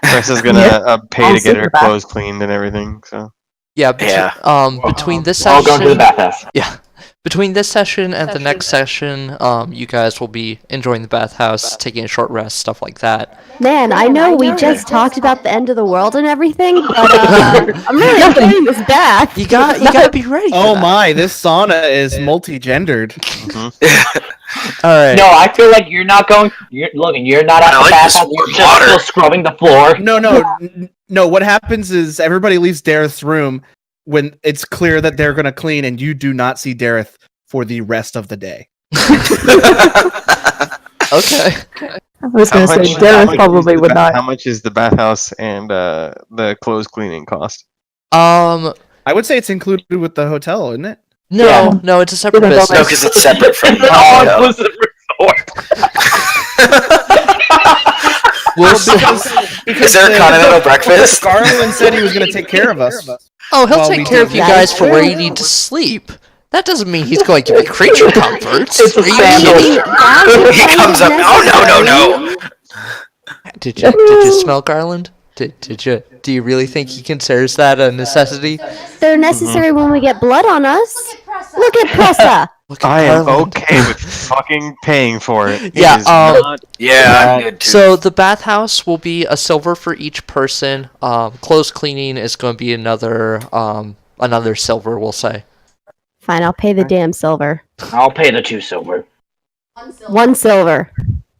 Pressa's gonna Yeah. pay I'll to sit get in her the bath. clothes cleaned and everything. So Yeah, between this session, all going to the bathhouse. yeah, between this session and the next session, you guys will be enjoying the bathhouse, taking a short rest, stuff like that. Man, I know we just talked about the end of the world and everything, but I'm really enjoying this bath. You gotta be ready. For Oh that. my, this sauna is multi-gendered. All right. No, I feel like you're not going. Logan, you're not at I the like this bathhouse. You're warm just water. still scrubbing the floor. No. What happens is everybody leaves Deryth's room when it's clear that they're gonna clean, and you do not see Deryth for the rest of the day. Okay. I was going to say, Deryth probably would not. How much is the bathhouse and the clothes cleaning cost? I would say it's included with the hotel, isn't it? No, Yeah. no, it's a separate No, business. No, because it's separate from It's the an hotel. all-inclusive resort. We'll see. Is there a continental breakfast? Garland said he was going to take care of us. Oh, he'll Well, we take care do of you that. guys for where you need to sleep. That doesn't mean he's going to give you creature comforts. It's a Are you sandal. kidding? He comes up. Oh no. Did you smell Garland? Did you? Do you really think he considers that a necessity? They're necessary when we get blood on us. Look at Pressa. Look at I am Garland. okay with fucking paying for it. It Yeah, is not Yeah, I'm good too. So the bathhouse will be a silver for each person. Clothes cleaning is going to be another silver, we'll say. Fine, I'll pay the damn silver. I'll pay the 2 silver. 1 silver.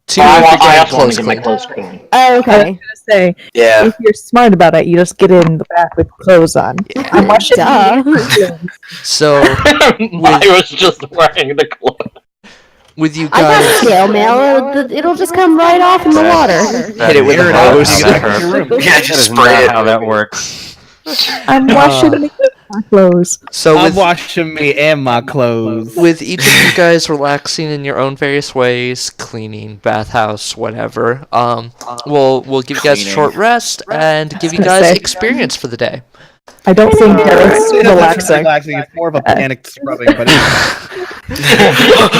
2 I for also getting want clothes to get my cleaned. clothes clean. Oh, I was okay. gonna say, Yeah. if you're smart about it, you just get in the bath with clothes on. I'm watching. Duh. So Myra's just wearing the clothes. with you I got guys, snail mail. It'll just come right off in the water. Hit it with a hose. Yeah, That just is spray not it. how that works. I'm washing my clothes. So I'm with washing me and my clothes. with each of you guys relaxing in your own various ways, cleaning, bathhouse, whatever, we'll give you guys a Cleaning. short rest and give you gonna guys say. experience for the day. I don't think Deryth's It's relaxing. relaxing. It's more of a panicked scrubbing, but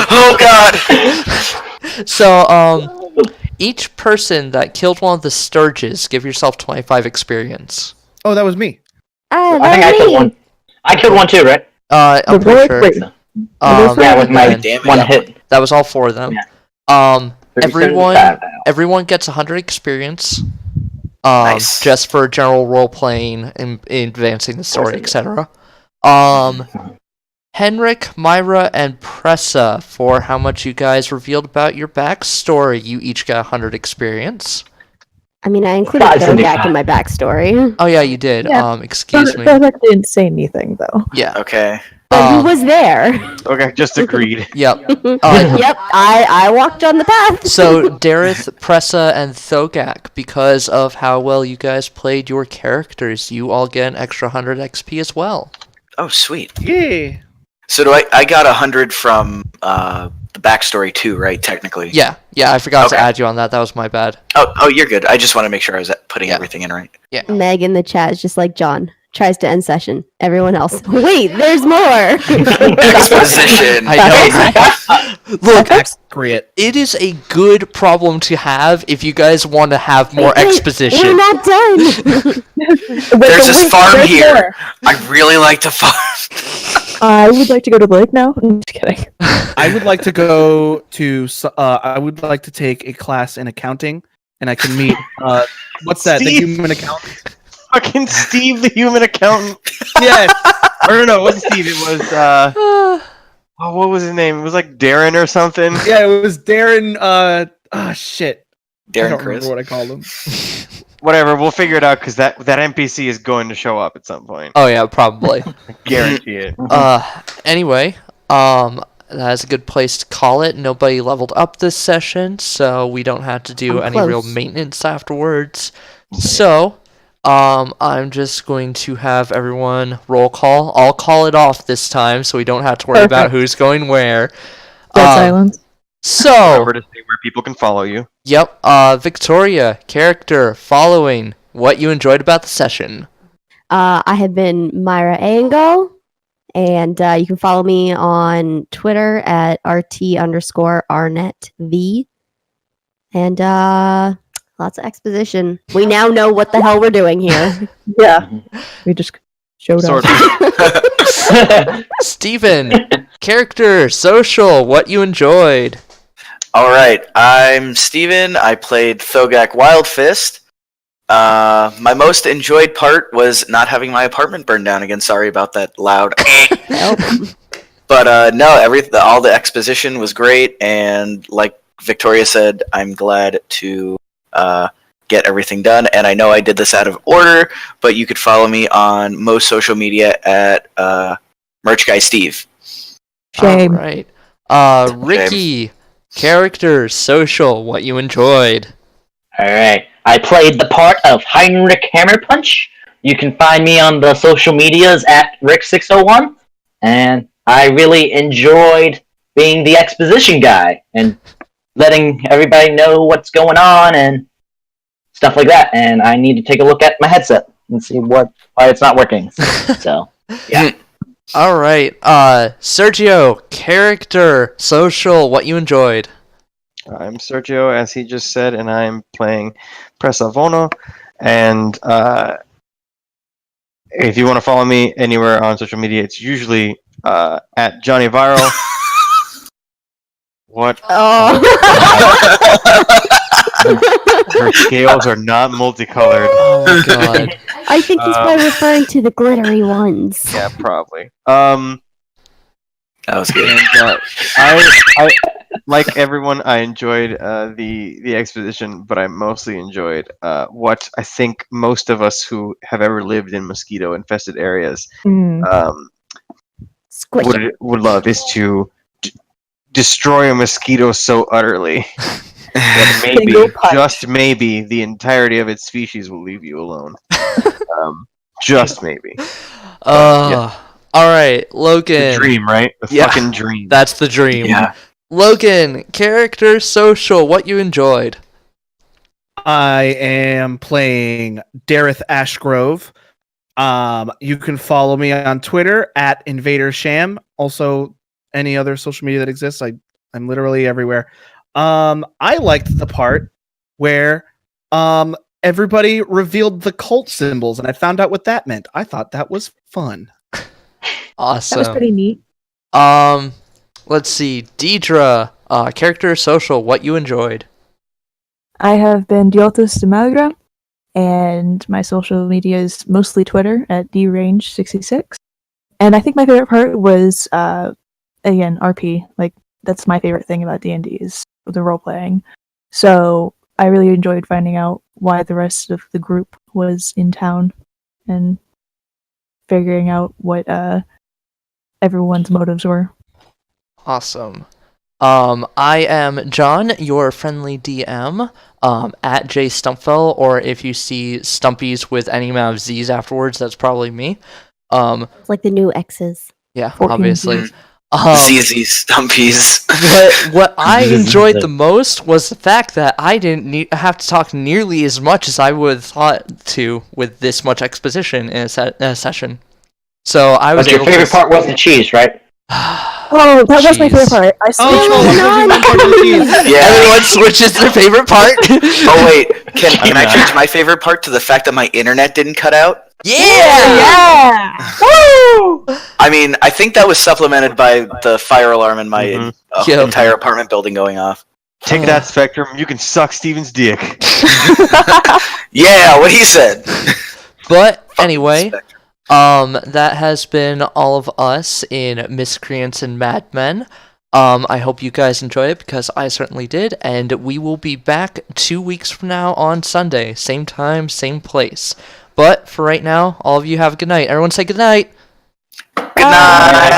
Oh god. So each person that killed one of the Sturges, give yourself 25 experience. oh, that was me. Ah, I think I that's killed me. one. I killed one too, right? I'm The pretty sure. wait, Yeah, with my Damn it. one hit. That was all 4 of them. Yeah. Everyone gets 100 experience. Nice. Just for general role playing and advancing the story, etc. Henrik, Myra, and Pressa, for how much you guys revealed about your backstory, you each got 100 experience. I mean, I included Thogak in my backstory. Oh yeah, you did. Yeah. Excuse me. Thogak didn't say anything though. Yeah. Okay. But he was there. Okay, just agreed. Yep. Yep, I walked on the path. So Deryth, Pressa, and Thogak, because of how well you guys played your characters, you all get an extra 100 XP as well. Oh, sweet. Yeah. So do I got 100 from the backstory too, right? Technically. Yeah, I forgot to Okay. add you on that. That was my bad. Oh, you're good. I just want to make sure I was putting Yeah. everything in right. Meg in the chat is just like John. Tries to end session. Everyone else. Wait, there's more. Exposition. I know. Look, Accurate. it is a good problem to have if you guys want to have more Wait, exposition. We're not done. There's this farm here. I really like to farm. I would like to go to the lake now. I'm just kidding. I would like to go to. I would like to take a class in accounting, and I can meet. What's that? Steve. The human accountant. Fucking Steve, the human accountant. Yes. Or no, it wasn't Steve. It was oh, what was his name? It was like Darren or something. Yeah, it was Darren. Shit. I Darren don't Chris. remember what I called him. Whatever, we'll figure it out because that NPC is going to show up at some point. Oh yeah, probably. I guarantee it. Anyway, that's a good place to call it. Nobody leveled up this session, so we don't have to do I'm any real close. maintenance afterwards. So, I'm just going to have everyone roll call. I'll call it off this time, so we don't have to worry about Perfect. who's going where. Dead silence. So, Remember to say where people can follow you. yep, Victoria, character, following, what you enjoyed about the session. I have been Myra Aengal, and you can follow me on Twitter at RT_RNetV. And lots of exposition. We now know what the hell we're doing here. Yeah, we just showed Sort up. of. Steven, character, social, what you enjoyed. All right, I'm Steven. I played Thogak Wildfist. My most enjoyed part was not having my apartment burned down again. Sorry about that loud. Nope. But no, all the exposition was great, and like Victoria said, I'm glad to get everything done. And I know I did this out of order, but you could follow me on most social media at Merch Guy Steve. Shame. All right. Ricky, character, social, what you enjoyed. Alright. I played the part of Henrik Hammerpunch. You can find me on the social medias at Rick601. And I really enjoyed being the exposition guy and letting everybody know what's going on and stuff like that. And I need to take a look at my headset and see why it's not working. So, yeah. All right. Sergio, character, social, what you enjoyed. I'm Sergio, as he just said, and I'm playing Pressa Vuonó. And if you want to follow me anywhere on social media, it's usually at Johnny Viral. What? Oh. Her scales are not multicolored. Oh my god. I think he's probably referring to the glittery ones. Yeah, probably. That was good. And, I like everyone. I enjoyed the exposition, but I mostly enjoyed what I think most of us who have ever lived in mosquito-infested areas Squish it. would love is to destroy a mosquito so utterly that maybe, Single punch. just maybe, the entirety of its species will leave you alone. Just maybe. All right, Logan. The dream, right? The Yeah. fucking dream. That's the dream. Yeah. Logan, character, social, what you enjoyed. I am playing Deryth Ashgrove. You can follow me on Twitter at InvaderSham. Also, any other social media that exists. I'm literally everywhere. I liked the part where everybody revealed the cult symbols, and I found out what that meant. I thought that was fun. Awesome. That was pretty neat. Let's see. Deidre, character, social, what you enjoyed. I have been Dioltas Domoghra, and my social media is mostly Twitter at drange66. And I think my favorite part was, again, RP. Like, that's my favorite thing about D&D is the role-playing. So I really enjoyed finding out why the rest of the group was in town and figuring out what everyone's motives were. Awesome. I am Jon, your friendly DM, at jstumpfell, or if you see Stumpies with any amount of Z's afterwards, that's probably me. Like the new X's. Yeah, 14 obviously. Z's. ZZ Stumpies. What I enjoyed the most was the fact that I didn't have to talk nearly as much as I would have thought to with this much exposition in a session. So I was But your able favorite to... part was the cheese, right? Oh, that was my favorite part. I switched. Everyone switches their favorite part. Oh wait, can I change my favorite part to the fact that my internet didn't cut out? Yeah! Woo! I mean, I think that was supplemented by the fire alarm in my Yep. entire apartment building going off. Take that, Spectrum. You can suck Steven's dick. Yeah, what he said. But anyway, that has been all of us in Miscreants and Madmen. I hope you guys enjoyed it because I certainly did, and we will be back 2 weeks from now on Sunday, same time, same place. But for right now, all of you have a good night. Everyone say good night. Good night.